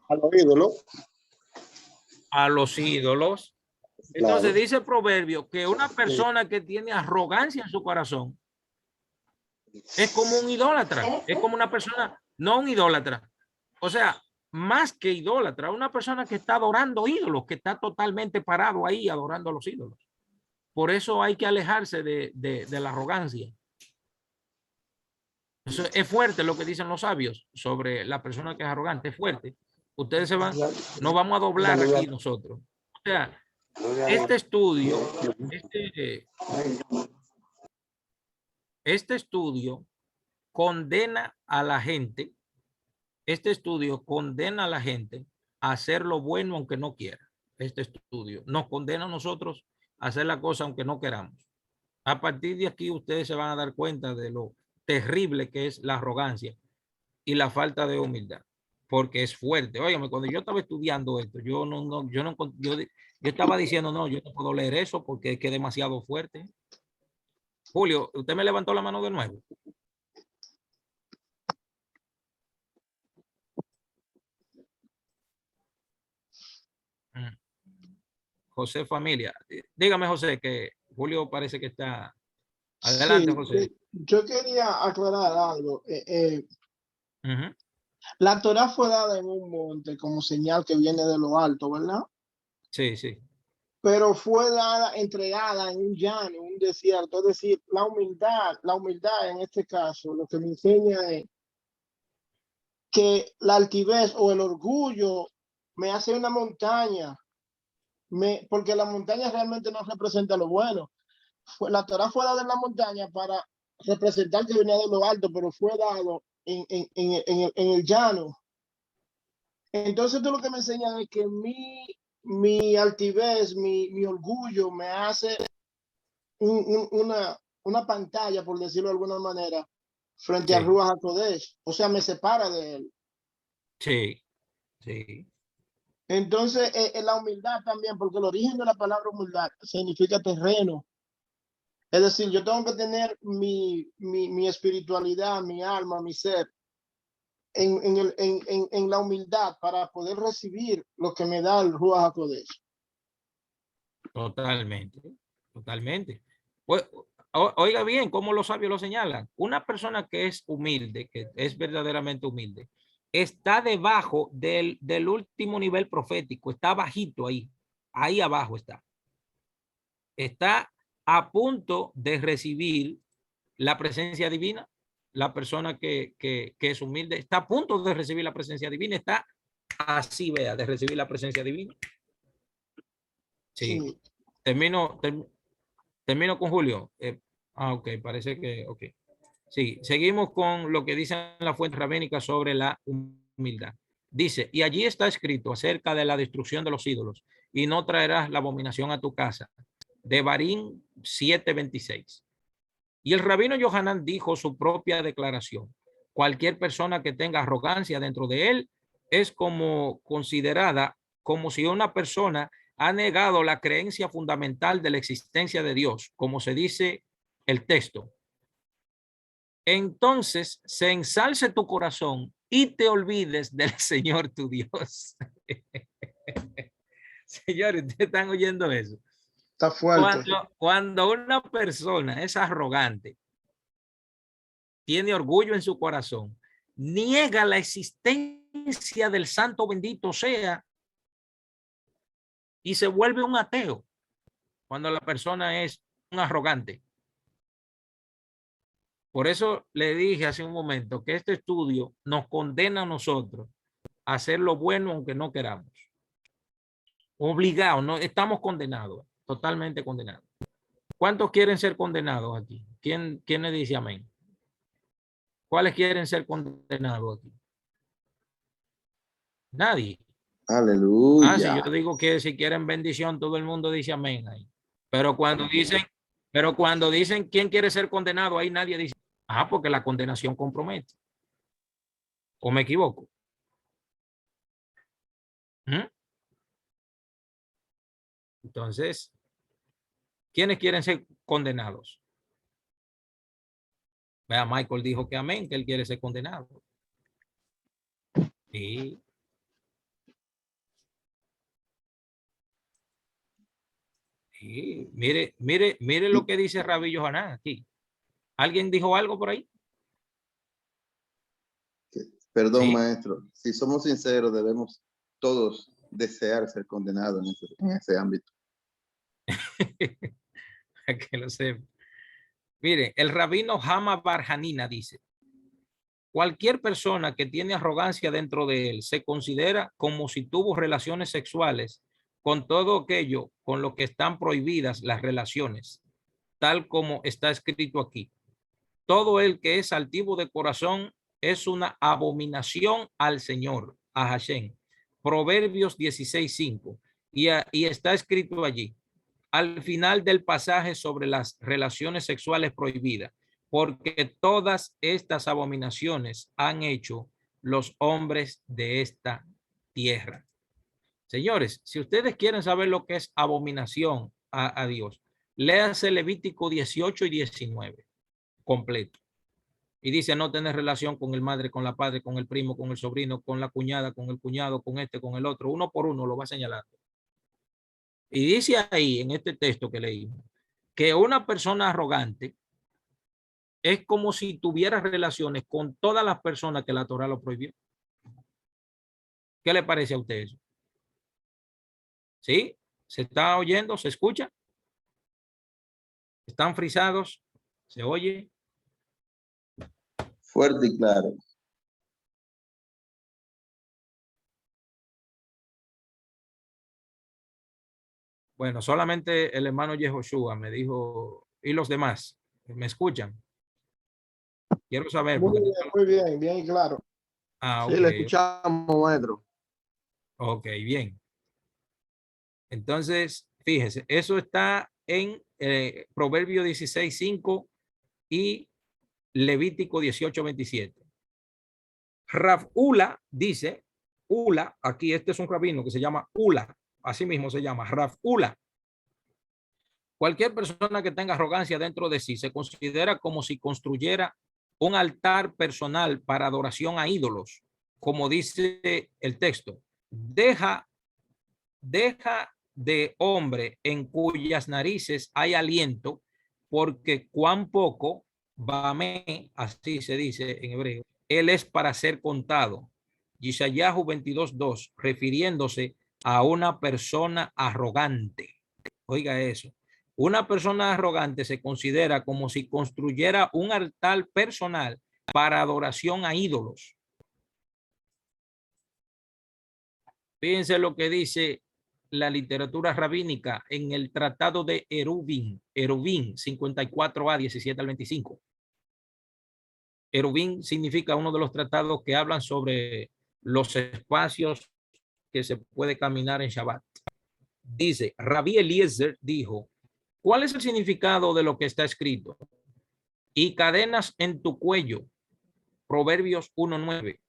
A los ídolos. A los ídolos. Entonces dice el proverbio que una persona que tiene arrogancia en su corazón es como un idólatra, es como una persona, no un idólatra, o sea, más que idólatra, una persona que está adorando ídolos, que está totalmente parado ahí adorando a los ídolos. Por eso hay que alejarse de la arrogancia. Eso es fuerte lo que dicen los sabios sobre la persona que es arrogante, es fuerte. Ustedes se van, no vamos a doblar aquí nosotros. O sea, este estudio condena a la gente, a hacer lo bueno aunque no quiera. Este estudio nos condena a nosotros a hacer la cosa aunque no queramos. A partir de aquí ustedes se van a dar cuenta de lo terrible que es la arrogancia y la falta de humildad, porque es fuerte. Óigame, cuando yo estaba estudiando esto, yo estaba diciendo, no, yo no puedo leer eso porque es que es demasiado fuerte. Julio, usted me levantó la mano de nuevo. José Familia, dígame José, que Julio parece que está. Adelante, Sí, José. yo quería aclarar algo. La Torá fue dada en un monte como señal que viene de lo alto, ¿verdad? Sí, sí. pero fue dada, entregada en un llano, un desierto. Es decir, la humildad en este caso, lo que me enseña es que la altivez o el orgullo me hace una montaña, porque la montaña realmente no representa lo bueno. La Torá fue dada en la montaña para representar que venía de lo alto, pero fue dado en el llano. Entonces, esto lo que me enseña es que mi altivez, mi orgullo me hace una pantalla, por decirlo de alguna manera, frente a Sí. Ruach HaKodesh. O sea, me separa de él. Sí, sí. Entonces, la humildad también, porque el origen de la palabra humildad significa terreno. Es decir, yo tengo que tener mi espiritualidad, mi alma, mi ser en la humildad para poder recibir lo que me da el Ruach HaKodesh. Totalmente, totalmente. Oiga bien, cómo los sabios lo señalan. Una persona que es humilde, que es verdaderamente humilde, está debajo del último nivel profético, está bajito ahí abajo está. Está a punto de recibir la presencia divina. La persona que es humilde está a punto de recibir la presencia divina, está así, vea, de recibir la presencia divina. Sí. Sí. Termino con Julio. Ok, parece que, ok. Sí, seguimos con lo que dicen las fuentes rabínicas sobre la humildad. Dice, y allí está escrito acerca de la destrucción de los ídolos, y no traerás la abominación a tu casa. Devarim 7:26. Y el rabino Yohanan dijo su propia declaración. Cualquier persona que tenga arrogancia dentro de él es como considerada como si una persona ha negado la creencia fundamental de la existencia de Dios, como se dice el texto. Entonces se ensalce tu corazón y te olvides del Señor tu Dios. Señores, ustedes están oyendo eso. Está fuerte. Cuando una persona es arrogante, tiene orgullo en su corazón, niega la existencia del santo bendito sea y se vuelve un ateo cuando la persona es un arrogante. Por eso le dije hace un momento que este estudio nos condena a nosotros a hacer lo bueno aunque no queramos. Obligados, no estamos condenados, totalmente condenados. ¿Cuántos quieren ser condenados aquí? ¿Quién le dice amén? ¿Cuáles quieren ser condenados aquí? Nadie. Aleluya. Si yo digo que si quieren bendición, todo el mundo dice amén ahí. Pero cuando dicen quién quiere ser condenado, ahí nadie dice, porque la condenación compromete. ¿O me equivoco? Entonces, ¿quiénes quieren ser condenados? Vea, Michael dijo que amén, que él quiere ser condenado. Sí. Sí. Mire lo que dice Rabbi Yohanan aquí. ¿Alguien dijo algo por ahí? Perdón, Sí. maestro. Si somos sinceros, debemos todos desear ser condenados en ese ámbito. Que lo sepa. Mire, el rabino Hama Barjanina dice, cualquier persona que tiene arrogancia dentro de él se considera como si tuvo relaciones sexuales con todo aquello con lo que están prohibidas las relaciones, tal como está escrito aquí. Todo el que es altivo de corazón es una abominación al Señor, a Hashem. Proverbios 16:5. Y está escrito allí, al final del pasaje sobre las relaciones sexuales prohibidas, porque todas estas abominaciones han hecho los hombres de esta tierra. Señores, si ustedes quieren saber lo que es abominación a Dios, léanse Levítico 18 y 19 completo. Y dice no tener relación con el madre, con la padre, con el primo, con el sobrino, con la cuñada, con el cuñado, con este, con el otro. Uno por uno lo va señalando. Y dice ahí en este texto que leímos que una persona arrogante es como si tuviera relaciones con todas las personas que la Torá lo prohibió. ¿Qué le parece a usted eso? ¿Sí? ¿Se está oyendo? ¿Se escucha? ¿Están frisados? ¿Se oye? Fuerte y claro. Bueno, solamente el hermano Yehoshua me dijo, ¿y los demás? ¿Me escuchan? Quiero saber. Muy Porque... bien, bien claro. Ah, Sí, ok. le escuchamos, maestro. Ok, bien. Entonces, fíjese, eso está en Proverbio 16:5 y Levítico 18:27. Rav Ula dice, Ula, aquí este es un rabino que se llama Ula, así mismo se llama Rav Ula. Cualquier persona que tenga arrogancia dentro de sí se considera como si construyera un altar personal para adoración a ídolos, como dice el texto. Deja de hombre en cuyas narices hay aliento, porque cuán poco, Bamé, así se dice en hebreo, él es para ser contado. Yeshayahu 22:2, refiriéndose a una persona arrogante. Oiga eso. Una persona arrogante se considera como si construyera un altar personal para adoración a ídolos. Fíjense lo que dice la literatura rabínica en el tratado de Eruvin 54a 17 al 25. Eruvin significa uno de los tratados que hablan sobre los espacios que se puede caminar en Shabbat. Dice, Rabí Eliezer dijo, ¿cuál es el significado de lo que está escrito? Y cadenas en tu cuello. Proverbios 1:9.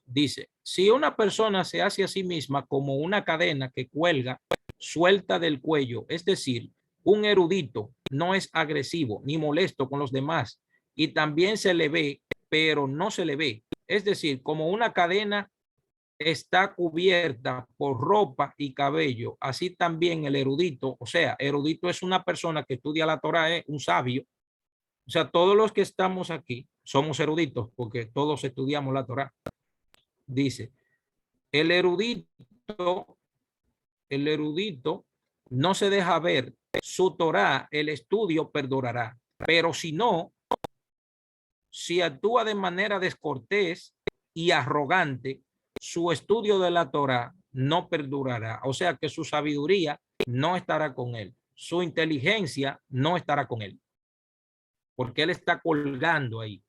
Dice, si una persona se hace a sí misma como una cadena que cuelga suelta del cuello, es decir, un erudito no es agresivo ni molesto con los demás y también se le ve, pero no se le ve. Es decir, como una cadena está cubierta por ropa y cabello, así también el erudito, o sea, erudito es una persona que estudia la Torah, es un sabio. O sea, todos los que estamos aquí somos eruditos porque todos estudiamos la Torah. Dice, el erudito no se deja ver, su Torah, el estudio perdurará, pero si no, si actúa de manera descortés y arrogante, su estudio de la Torah no perdurará. O sea que su sabiduría no estará con él, su inteligencia no estará con él, porque él está colgando ahí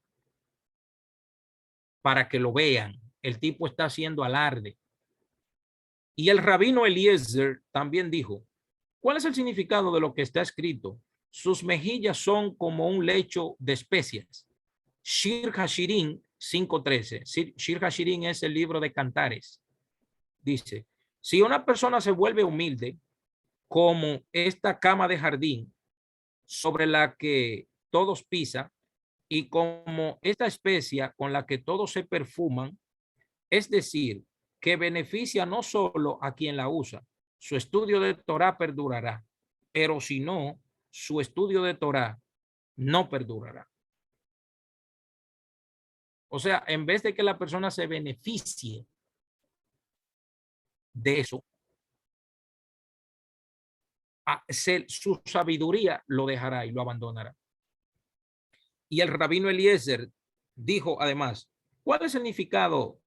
para que lo vean. El tipo está haciendo alarde. Y el rabino Eliezer también dijo, ¿cuál es el significado de lo que está escrito? Sus mejillas son como un lecho de especias. Shir Hashirin 5:13. Shir Hashirin es el libro de Cantares. Dice, si una persona se vuelve humilde, como esta cama de jardín sobre la que todos pisan, y como esta especia con la que todos se perfuman, es decir, que beneficia no solo a quien la usa, su estudio de Torah perdurará, pero si no, su estudio de Torah no perdurará. O sea, en vez de que la persona se beneficie de eso, su sabiduría lo dejará y lo abandonará. Y el rabino Eliezer dijo además, ¿cuál es el significado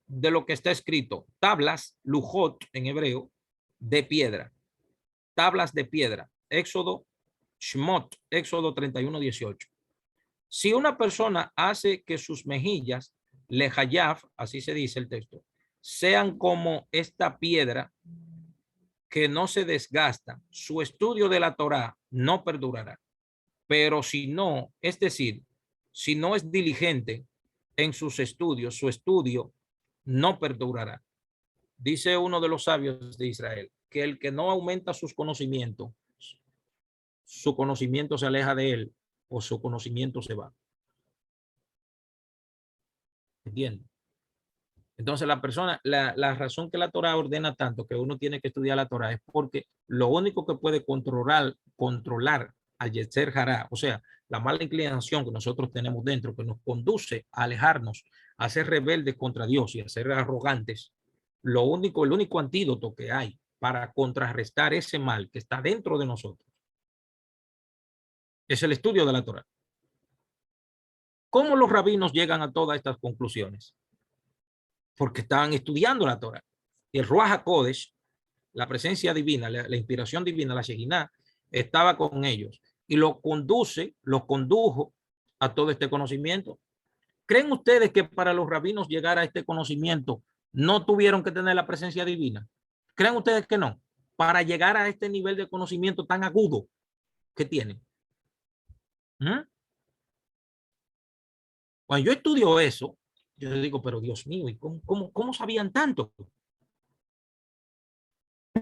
de lo que está escrito? Tablas, lujot en hebreo, de piedra. Tablas de piedra. Éxodo, Shmot, Éxodo 31:18. Si una persona hace que sus mejillas, lejayaf, así se dice el texto, sean como esta piedra que no se desgasta, su estudio de la Torah no perdurará. Pero si no, es decir, si no es diligente en sus estudios, su estudio no perdurará. Dice uno de los sabios de Israel, que el que no aumenta sus conocimientos, su conocimiento se aleja de él o su conocimiento se va. ¿Entiendes? Entonces la persona, la razón que la Torah ordena tanto que uno tiene que estudiar la Torah es porque lo único que puede controlar al Yetzer Hará, o sea, la mala inclinación que nosotros tenemos dentro, que nos conduce a alejarnos, a ser rebeldes contra Dios y a ser arrogantes, el único antídoto que hay para contrarrestar ese mal que está dentro de nosotros. Es el estudio de la Torá. ¿Cómo los rabinos llegan a todas estas conclusiones? Porque estaban estudiando la Torá. Y el Ruach HaKodesh, la presencia divina, la inspiración divina, la Shekinah, estaba con ellos y los condujo a todo este conocimiento. ¿Creen ustedes que para los rabinos llegar a este conocimiento no tuvieron que tener la presencia divina? ¿Creen ustedes que no? Para llegar a este nivel de conocimiento tan agudo que tienen. Cuando yo estudio eso, yo digo, pero Dios mío, ¿y cómo sabían tanto?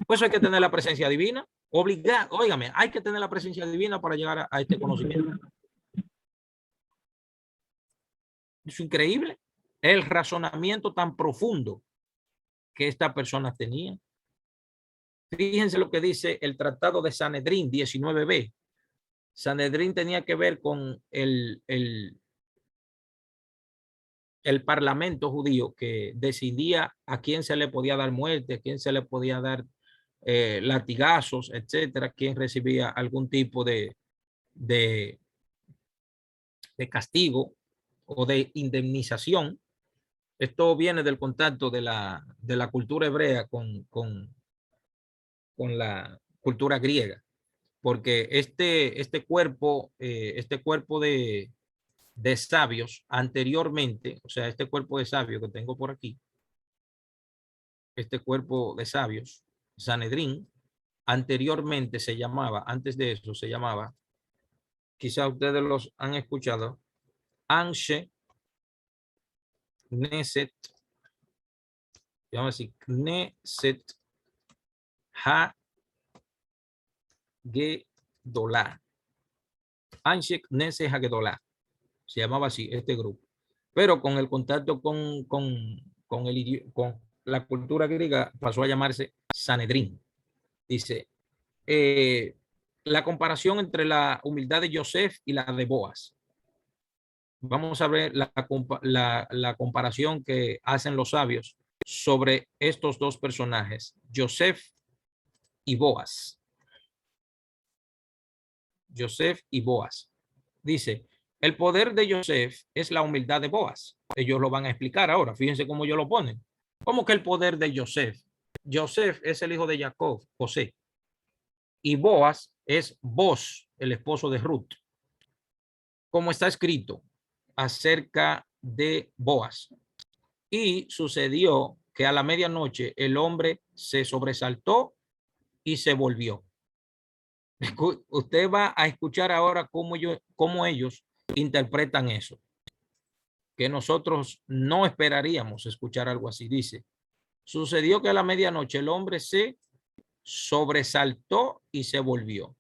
Pues hay que tener la presencia divina. Óigame, hay que tener la presencia divina para llegar a este conocimiento. Es increíble el razonamiento tan profundo que esta persona tenía. Fíjense lo que dice el Tratado de Sanedrín 19b. Sanedrín tenía que ver con el parlamento judío que decidía a quién se le podía dar muerte, a quién se le podía dar latigazos, etcétera, quién recibía algún tipo de castigo o de indemnización. Esto viene del contacto de la cultura hebrea con la cultura griega, porque este cuerpo de sabios anteriormente, o sea, este cuerpo de sabios que tengo por aquí, este cuerpo de sabios, Sanedrín, anteriormente se llamaba, antes de eso se llamaba, quizá ustedes los han escuchado, Anshe Knesset, llama así, Knesset Ha-Gedolah. Anshe Knesset Ha-Gedolah. Se llamaba así este grupo. Pero con el contacto con la cultura griega pasó a llamarse Sanedrín. Dice, la comparación entre la humildad de Yosef y la de Boaz. Vamos a ver la comparación que hacen los sabios sobre estos dos personajes, Yosef y Boaz. Yosef y Boaz. Dice, el poder de Yosef es la humildad de Boaz. Ellos lo van a explicar ahora. Fíjense cómo ellos lo ponen. ¿Cómo que el poder de Yosef? Yosef es el hijo de Jacob, José. Y Boaz es Boz, el esposo de Ruth. Como está escrito acerca de Boaz. Y sucedió que a la medianoche el hombre se sobresaltó y se volvió. Usted va a escuchar ahora cómo ellos interpretan eso, que nosotros no esperaríamos escuchar algo así. Dice, sucedió que a la medianoche el hombre se sobresaltó y se volvió.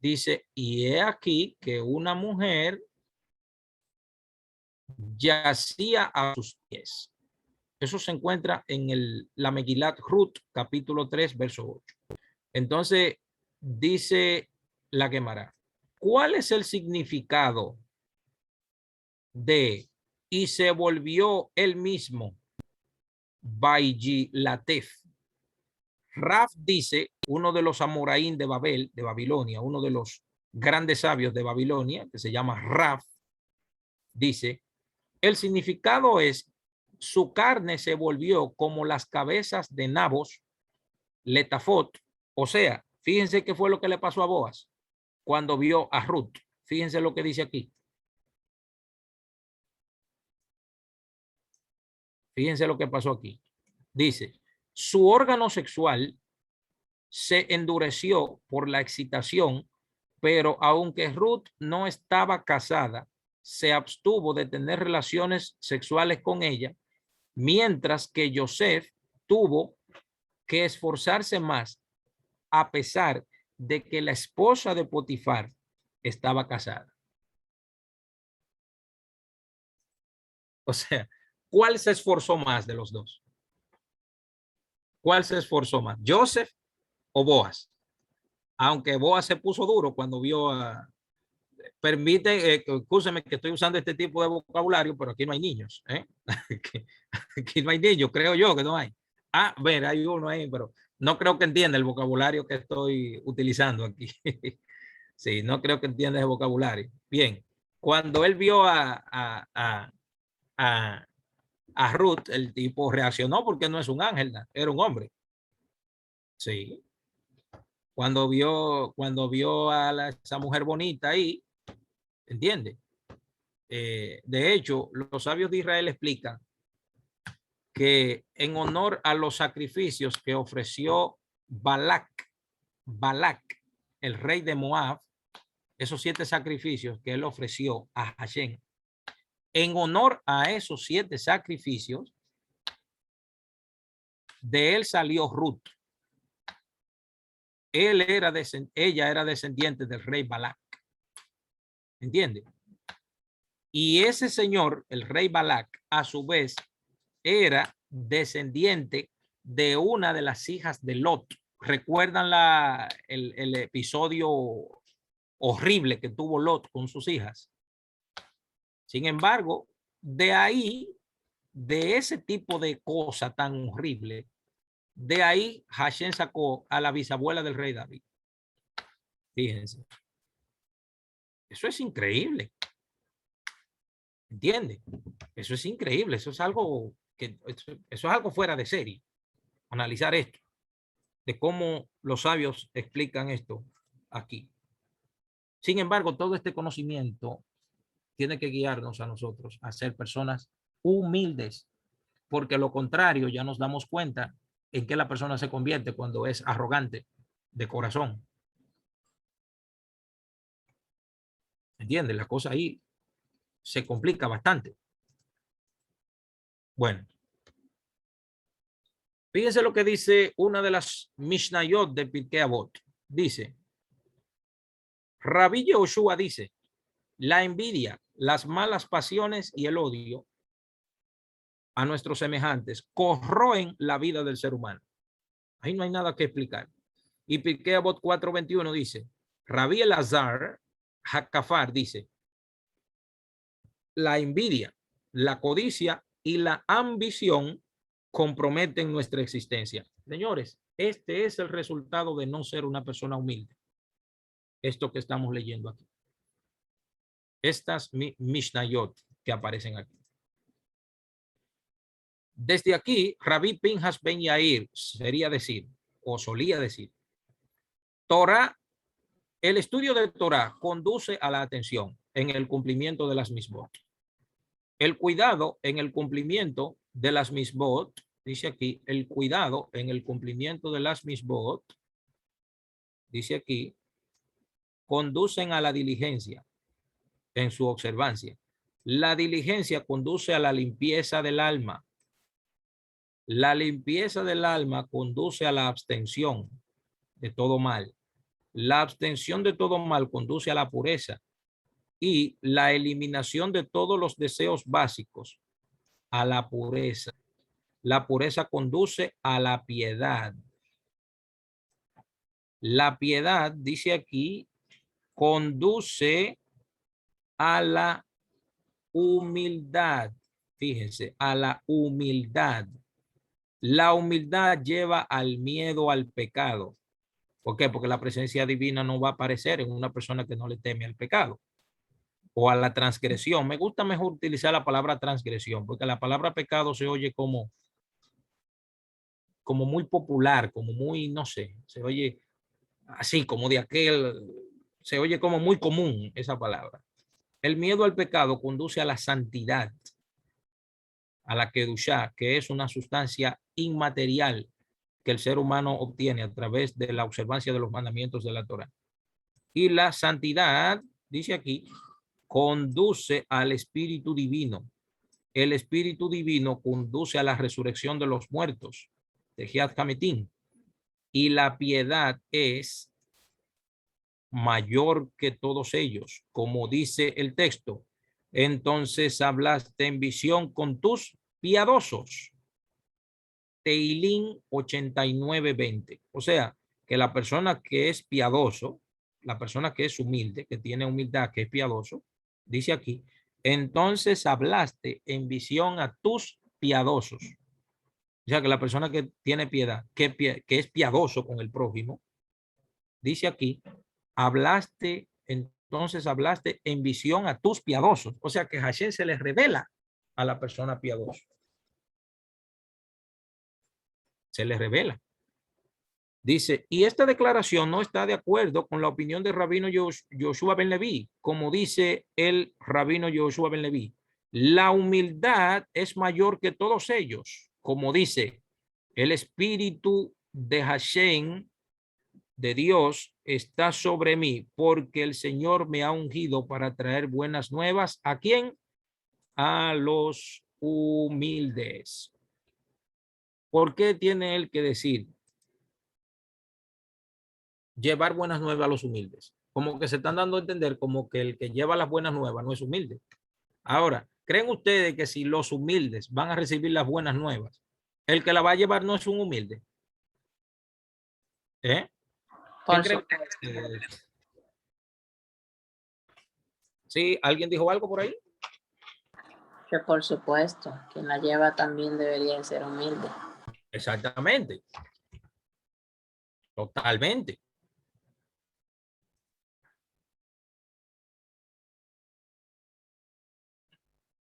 Dice, y he aquí que una mujer yacía a sus pies. Eso se encuentra en la Megilat Ruth, capítulo 3, verso 8. Entonces, dice la Gemara, ¿cuál es el significado de y se volvió él mismo? Baiji Latef. Raf dice, uno de los amoraín de Babel, de Babilonia, uno de los grandes sabios de Babilonia, que se llama Raf, dice, el significado es, su carne se volvió como las cabezas de nabos, letafot, o sea, fíjense qué fue lo que le pasó a Boaz cuando vio a Ruth. Fíjense lo que dice aquí. Fíjense lo que pasó aquí. Dice, su órgano sexual se endureció por la excitación, pero aunque Ruth no estaba casada, se abstuvo de tener relaciones sexuales con ella, mientras que Yosef tuvo que esforzarse más a pesar de que la esposa de Potifar estaba casada. O sea, ¿cuál se esforzó más de los dos? ¿Cuál se esforzó más? ¿Joseph o Boaz? Aunque Boaz se puso duro cuando vio a... Escúcheme que estoy usando este tipo de vocabulario, pero aquí no hay niños. Aquí no hay niños, creo yo que no hay. Ah, ver, hay uno ahí, pero no creo que entienda el vocabulario que estoy utilizando aquí. Sí, no creo que entienda el vocabulario. Bien, cuando él vio a, a Ruth, el tipo reaccionó porque no es un ángel, era un hombre. Sí. Cuando vio a esa mujer bonita ahí, ¿entiende? De hecho, los sabios de Israel explican que en honor a los sacrificios que ofreció Balac, el rey de Moab, esos 7 sacrificios que él ofreció a Hashem, en honor a esos 7 sacrificios, de él salió Ruth. Ella era descendiente del rey Balac. ¿Entiende? Y ese señor, el rey Balac, a su vez, era descendiente de una de las hijas de Lot. ¿Recuerdan el episodio horrible que tuvo Lot con sus hijas? Sin embargo, de ahí, de ese tipo de cosa tan horrible, de ahí Hashem sacó a la bisabuela del rey David. Fíjense. Eso es increíble. ¿Entiende? Eso es increíble. Eso es algo eso es algo fuera de serie. Analizar esto, de cómo los sabios explican esto aquí. Sin embargo, todo este conocimiento tiene que guiarnos a nosotros a ser personas humildes, porque lo contrario ya nos damos cuenta en qué la persona se convierte cuando es arrogante de corazón. ¿Entiendes? La cosa ahí se complica bastante. Bueno, fíjense lo que dice una de las Mishnayot de Pirkei Avot. Dice, Rabbi Yehoshua dice, la envidia, las malas pasiones y el odio a nuestros semejantes corroen la vida del ser humano. Ahí no hay nada que explicar. Y Pirkei Avot 4:21 dice, Rabbi Elazar Hakafar dice, la envidia, la codicia y la ambición comprometen nuestra existencia. Señores, este es el resultado de no ser una persona humilde. Esto que estamos leyendo aquí. Estas Mishnayot que aparecen aquí. Desde aquí, Rabbi Pinhas Ben Yair sería decir, o solía decir, Torah, el estudio de Torah conduce a la atención en el cumplimiento de las misbot. El cuidado en el cumplimiento de las misbot, dice aquí, el cuidado en el cumplimiento de las misbot, dice aquí, conducen a la diligencia en su observancia. La diligencia conduce a la limpieza del alma. La limpieza del alma conduce a la abstención de todo mal. La abstención de todo mal conduce a la pureza y la eliminación de todos los deseos básicos a la pureza. La pureza conduce a la piedad. La piedad, dice aquí, conduce a la humildad. Fíjense, a la humildad. La humildad lleva al miedo al pecado. ¿Por qué? Porque la presencia divina no va a aparecer en una persona que no le teme al pecado o a la transgresión. Me gusta mejor utilizar la palabra transgresión porque la palabra pecado se oye como muy popular, como muy, no sé, se oye así como de aquel, se oye como muy común esa palabra. El miedo al pecado conduce a la santidad, a la kedushá, que es una sustancia inmaterial que el ser humano obtiene a través de la observancia de los mandamientos de la Torah. Y la santidad, dice aquí, conduce al Espíritu Divino. El Espíritu Divino conduce a la resurrección de los muertos, de Tejiat Hametim. Y la piedad es mayor que todos ellos, como dice el texto. Entonces hablaste en visión con tus piadosos. Teilín 89:20. O sea, que la persona que es piadoso, la persona que es humilde, que tiene humildad, que es piadoso, dice aquí, entonces hablaste en visión a tus piadosos. O sea, que la persona que tiene piedad, que es piadoso con el prójimo, dice aquí, entonces hablaste en visión a tus piadosos. O sea, que Hashem se les revela a la persona piadosa. Se les revela. Dice, y esta declaración no está de acuerdo con la opinión del rabino Yoshua ben Leví, como dice el rabino Yoshua ben Leví. La humildad es mayor que todos ellos, como dice, el espíritu de Hashem, de Dios, está sobre mí, porque el Señor me ha ungido para traer buenas nuevas. ¿A quién? A los humildes. ¿Por qué tiene él que decir? Llevar buenas nuevas a los humildes. Como que se están dando a entender como que el que lleva las buenas nuevas no es humilde. Ahora, ¿creen ustedes que si los humildes van a recibir las buenas nuevas, el que la va a llevar no es un humilde? ¿Eh? ¿Qué creen ustedes? ¿Sí? ¿Alguien dijo algo por ahí? Que por supuesto, quien la lleva también debería ser humilde. Exactamente. Totalmente.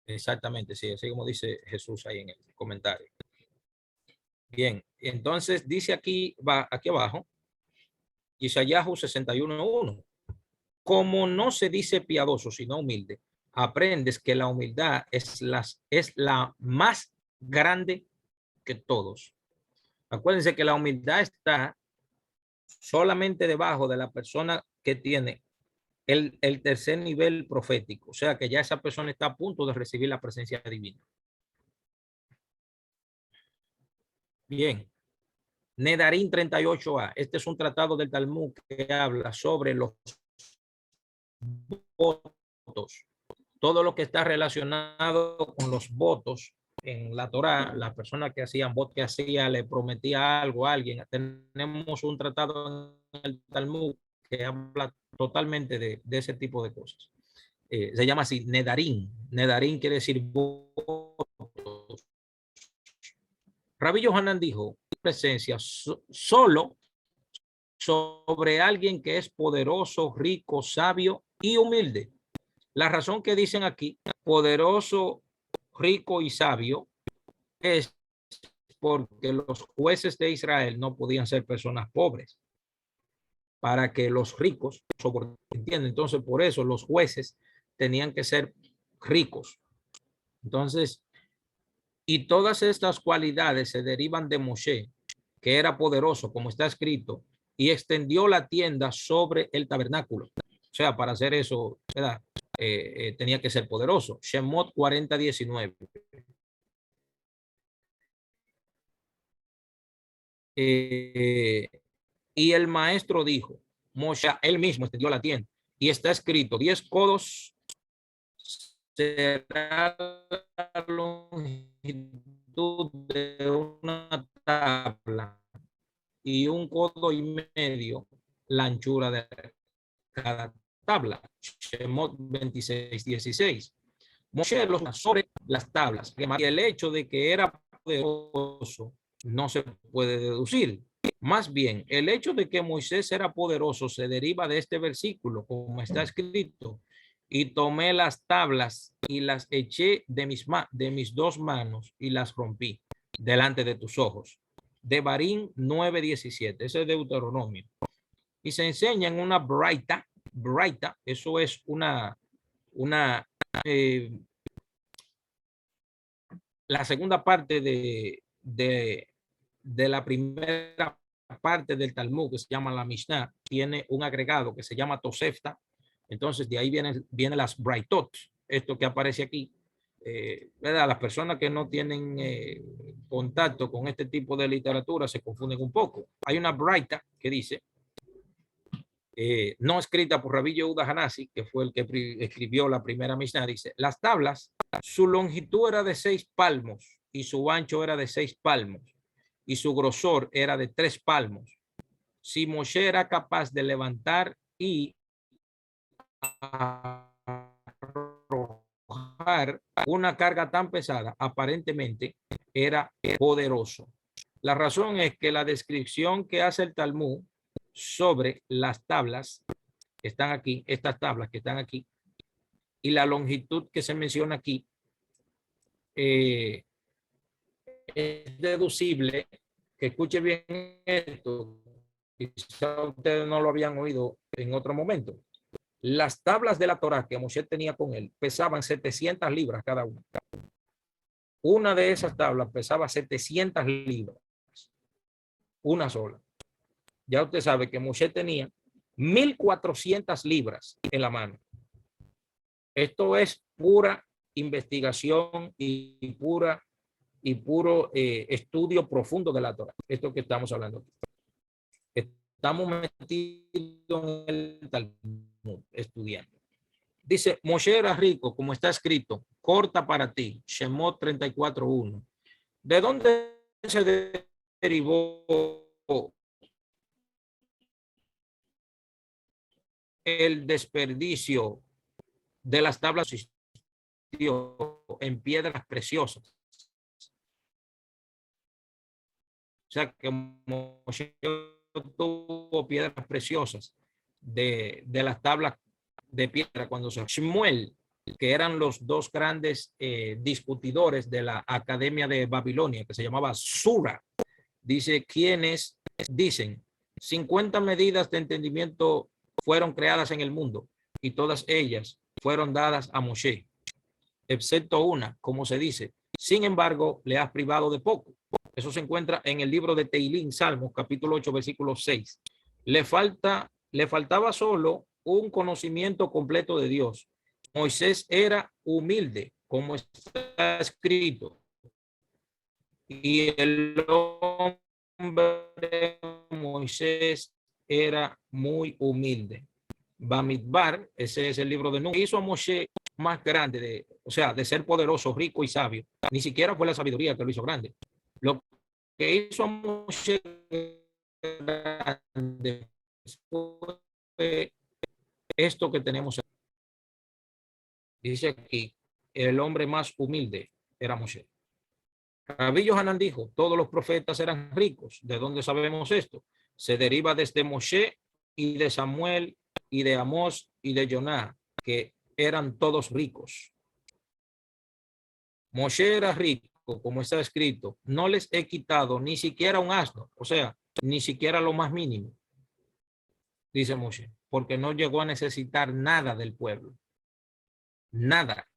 Exactamente, sí, así como dice Jesús ahí en el comentario. Bien, entonces dice aquí abajo, Isaías 61:1. Como no se dice piadoso, sino humilde, aprendes que la humildad es la más grande que todos. Acuérdense que la humildad está solamente debajo de la persona que tiene el tercer nivel profético. O sea que ya esa persona está a punto de recibir la presencia divina. Bien. Nedarim 38a. Este es un tratado del Talmud que habla sobre los votos. Todo lo que está relacionado con los votos en la Torá, la persona que hacía voto, que hacía, le prometía algo a alguien. Tenemos un tratado en el Talmud que habla totalmente de ese tipo de cosas. Se llama así, Nedarim. Nedarim quiere decir votos. Rabbi Yohanan dijo, presencia solo sobre alguien que es poderoso, rico, sabio y humilde. La razón que dicen aquí, poderoso, rico y sabio, es porque los jueces de Israel no podían ser personas pobres para que los ricos ¿entienden? Entonces, por eso los jueces tenían que ser ricos. Entonces, y todas estas cualidades se derivan de Moshe, que era poderoso, como está escrito, y extendió la tienda sobre el tabernáculo. O sea, para hacer eso, ¿verdad? Tenía que ser poderoso. Shemot 40:19. Y el maestro dijo, Moshe, él mismo extendió la tienda, y está escrito, 10 codos será la longitud de una tabla y 1 codo y medio la anchura de cada tabla. Shemot 26:16. Moshe los sobre las tablas. Y el hecho de que era poderoso no se puede deducir. Más bien, el hecho de que Moisés era poderoso se deriva de este versículo, como está escrito. Y tomé las tablas y las eché de mis 2 manos y las rompí delante de tus ojos. Devarim 9:17. Ese es Deuteronomio. Y se enseña en una braita. Braita, eso es una la segunda parte de la primera parte del Talmud, que se llama la Mishnah, tiene un agregado que se llama Tosefta. Entonces, de ahí vienen las Braitot, esto que aparece aquí. ¿Verdad? Las personas que no tienen contacto con este tipo de literatura se confunden un poco. Hay una Braita que dice, no escrita por Rabbi Yehuda Hanasi, que fue el que escribió la primera Mishnah, dice, las tablas, su longitud era de 6 palmos y su ancho era de 6 palmos y su grosor era de 3 palmos. Si Moshe era capaz de levantar y arrojar una carga tan pesada, aparentemente era poderoso. La razón es que la descripción que hace el Talmud sobre las tablas que están aquí, estas tablas que están aquí, y la longitud que se menciona aquí, es deducible, que escuche bien esto, quizá ustedes no lo habían oído en otro momento. Las tablas de la Torá que Moshe tenía con él pesaban 700 libras cada una. Una de esas tablas pesaba 700 libras. Una sola. Ya usted sabe que Moshe tenía 1400 libras en la mano. Esto es pura investigación y puro estudio profundo de la Torá. Esto que estamos hablando aquí. Estamos metidos en el Talmud estudiando. Dice, Moshe era rico, como está escrito, corta para ti, Shemot 34:1. ¿De dónde se derivó el desperdicio de las tablas en piedras preciosas? O sea, que Moshe tuvo piedras preciosas de las tablas de piedra cuando se Shmuel, que eran los dos grandes discutidores de la Academia de Babilonia, que se llamaba Sura, dice, quienes dicen 50 medidas de entendimiento fueron creadas en el mundo y todas ellas fueron dadas a Moshe, excepto una, como se dice, sin embargo, le has privado de poco. Eso se encuentra en el libro de Teilín, Salmos, capítulo 8, versículo 6. Le faltaba solo un conocimiento completo de Dios. Moisés era humilde, como está escrito. Y el hombre Moisés era muy humilde. Bamidbar, ese es el libro de Números, hizo a Moshe más grande, o sea, de ser poderoso, rico y sabio. Ni siquiera fue la sabiduría que lo hizo grande. Lo que hizo a Moshe grande fue esto que tenemos. Dice aquí, el hombre más humilde era Moshe. Rabbi Yohanan dijo, todos los profetas eran ricos. ¿De dónde sabemos esto? Se deriva desde Moshe y de Samuel y de Amós y de Joná, que eran todos ricos. Moshe era rico, como está escrito, no les he quitado ni siquiera un asno, o sea, ni siquiera lo más mínimo, dice Moshe, porque no llegó a necesitar nada del pueblo. Nada.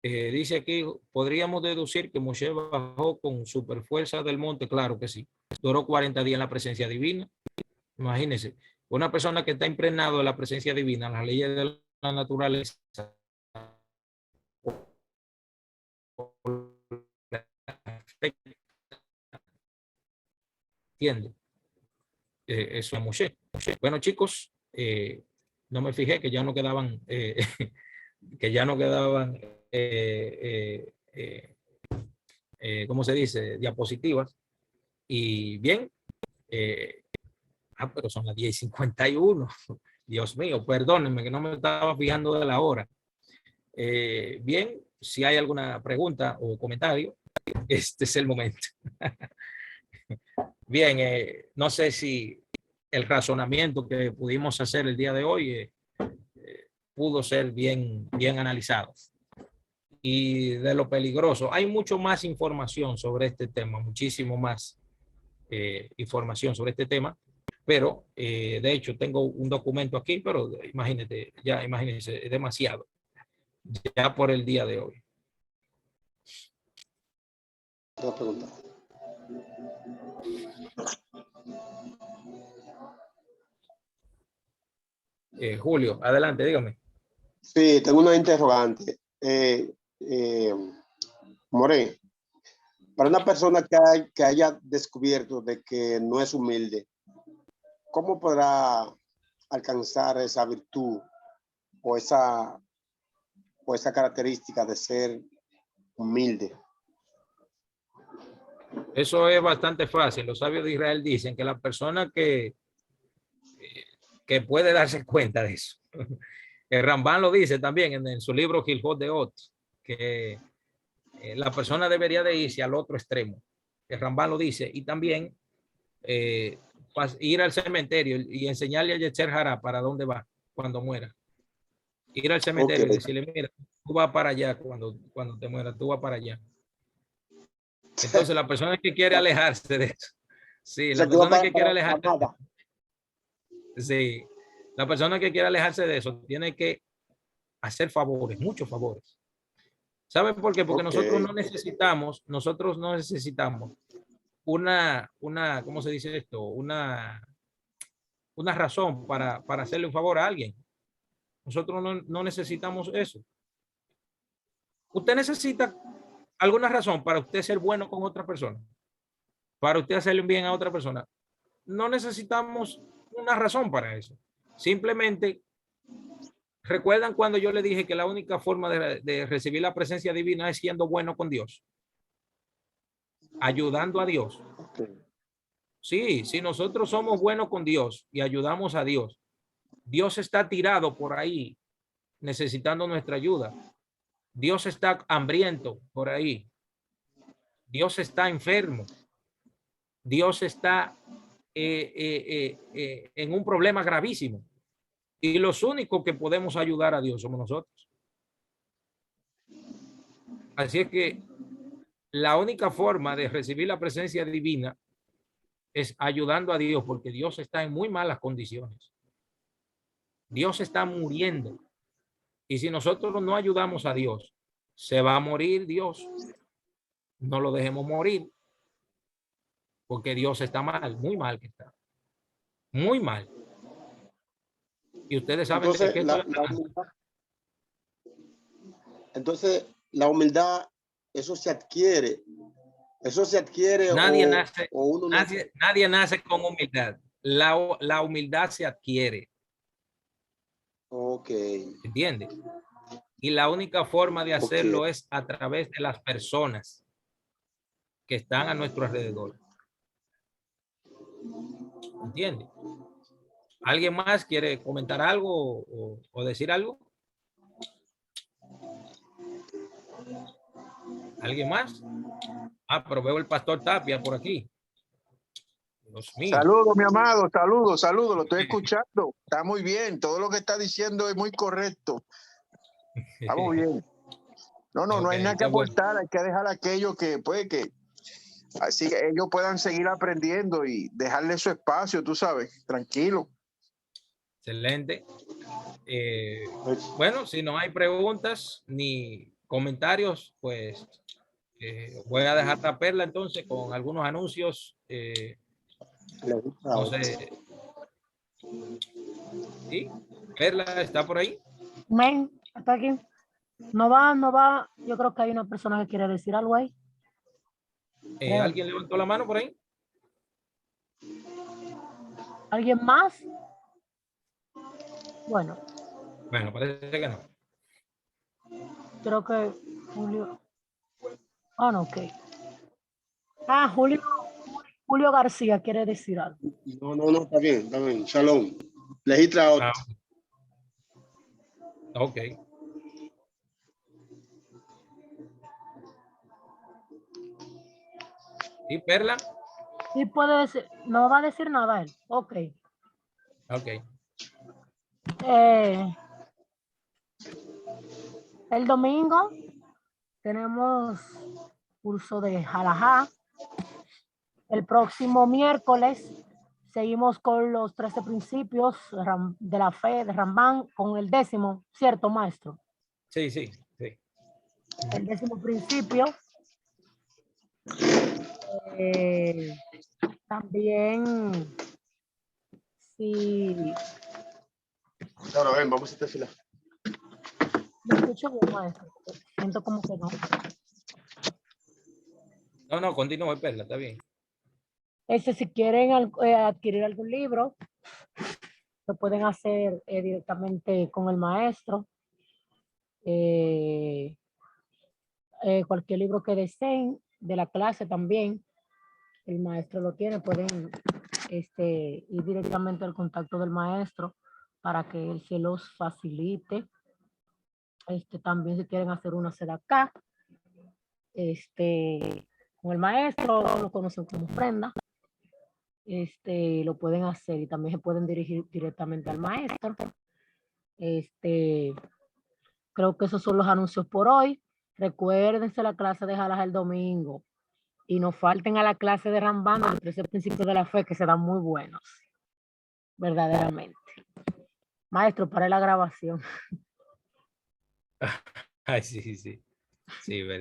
Dice aquí, podríamos deducir que Moshe bajó con superfuerza del monte. Claro que sí. Duró 40 días en la presencia divina. Imagínense, una persona que está impregnado de la presencia divina, las leyes de la naturaleza, ¿entiende? Eso es Moshe. Bueno, chicos, no me fijé que ya no quedaban ¿cómo se dice? Diapositivas. Y bien, pero son las 10:51. Dios mío, perdónenme que no me estaba fijando de la hora. Bien, si hay alguna pregunta o comentario, este es el momento. Bien, no sé si el razonamiento que pudimos hacer el día de hoy pudo ser bien analizado. Y de lo peligroso, hay mucho más información sobre este tema, muchísimo más información sobre este tema, pero de hecho tengo un documento aquí, pero imagínense, es demasiado, ya por el día de hoy. Otra pregunta. Julio, adelante, dígame. Sí, tengo una interrogante. More, para una persona que haya descubierto de que no es humilde, ¿cómo podrá alcanzar esa virtud o esa característica de ser humilde? Eso es bastante fácil. Los sabios de Israel dicen que la persona que puede darse cuenta de eso, El Rambán lo dice también en su libro Gilhot de Ot, que la persona debería de irse al otro extremo. El Rambán lo dice, y también ir al cementerio y enseñarle a Yetzer Hará para dónde va cuando muera. Ir al cementerio y decirle, mira, tú vas para allá cuando te mueras, tú vas para allá. Entonces la persona que quiere alejarse de eso, sí, la persona que quiere alejarse de eso, sí, la persona que quiere alejarse de eso tiene que hacer favores, muchos favores. ¿Saben por qué? Porque nosotros no necesitamos una, ¿cómo se dice esto? Una razón para hacerle un favor a alguien. Nosotros no necesitamos eso. Usted necesita alguna razón para usted ser bueno con otra persona, para usted hacerle un bien a otra persona. No necesitamos una razón para eso. Simplemente, ¿recuerdan cuando yo le dije que la única forma de recibir la presencia divina es siendo bueno con Dios? Ayudando a Dios. Sí, si nosotros somos buenos con Dios y ayudamos a Dios, Dios está tirado por ahí necesitando nuestra ayuda. Dios está hambriento por ahí. Dios está enfermo. Dios está en un problema gravísimo. Y los únicos que podemos ayudar a Dios somos nosotros. Así es que la única forma de recibir la presencia divina es ayudando a Dios, porque Dios está en muy malas condiciones. Dios está muriendo. Y si nosotros no ayudamos a Dios, se va a morir Dios. No lo dejemos morir, porque Dios está mal, muy mal que está. Muy mal. Y ustedes saben Entonces, de qué entonces, la humildad, eso se adquiere. Eso se adquiere nadie nace con humildad. La humildad se adquiere. Ok. ¿Entiende? Y la única forma de hacerlo es a través de las personas que están a nuestro alrededor. ¿Entiende? ¿Alguien más quiere comentar algo o decir algo? ¿Alguien más? Ah, pero veo el pastor Tapia por aquí. Dios mío. Saludos, mi amado, saludos, lo estoy escuchando. Está muy bien, todo lo que está diciendo es muy correcto. Está muy bien. No hay nada que aportar, hay que dejar a aquellos que así ellos puedan seguir aprendiendo y dejarle su espacio, tú sabes, tranquilo. Excelente. Bueno, si no hay preguntas ni comentarios, pues voy a dejar la Perla entonces con algunos anuncios. No sé. ¿Sí? Perla está por ahí. Men, está aquí. No va. Yo creo que hay una persona que quiere decir algo ahí. ¿Alguien levantó la mano por ahí? ¿Alguien más? Bueno, parece que no. Creo que Julio. No, ok. Julio García quiere decir algo. No, está bien. Shalom. Legisla otro. Ok. ¿Y Perla? Sí puede decir, no va a decir nada él. Ok. El domingo tenemos curso de Halajá. El próximo miércoles seguimos con los 13 principios de la fe de Rambán con el 10º, ¿cierto, maestro? Sí. El 10º principio. También, sí. Ahora ven, vamos a esta fila. Me escucho bien, maestro. Siento como que no. No, continúa, Perla, está bien. Si quieren adquirir algún libro, lo pueden hacer directamente con el maestro. Cualquier libro que deseen de la clase también, el maestro lo tiene. Pueden ir directamente al contacto del maestro para que él se los facilite. También si quieren hacer una acá, con el maestro, lo conocen como ofrenda, lo pueden hacer y también se pueden dirigir directamente al maestro. Creo que esos son los anuncios por hoy. Recuérdense la clase de Jalas el domingo y no falten a la clase de Rambando, los 13 principios de la fe, que serán muy buenos, verdaderamente. Maestro, para la grabación. Ay, sí, sí. Sí, verdad.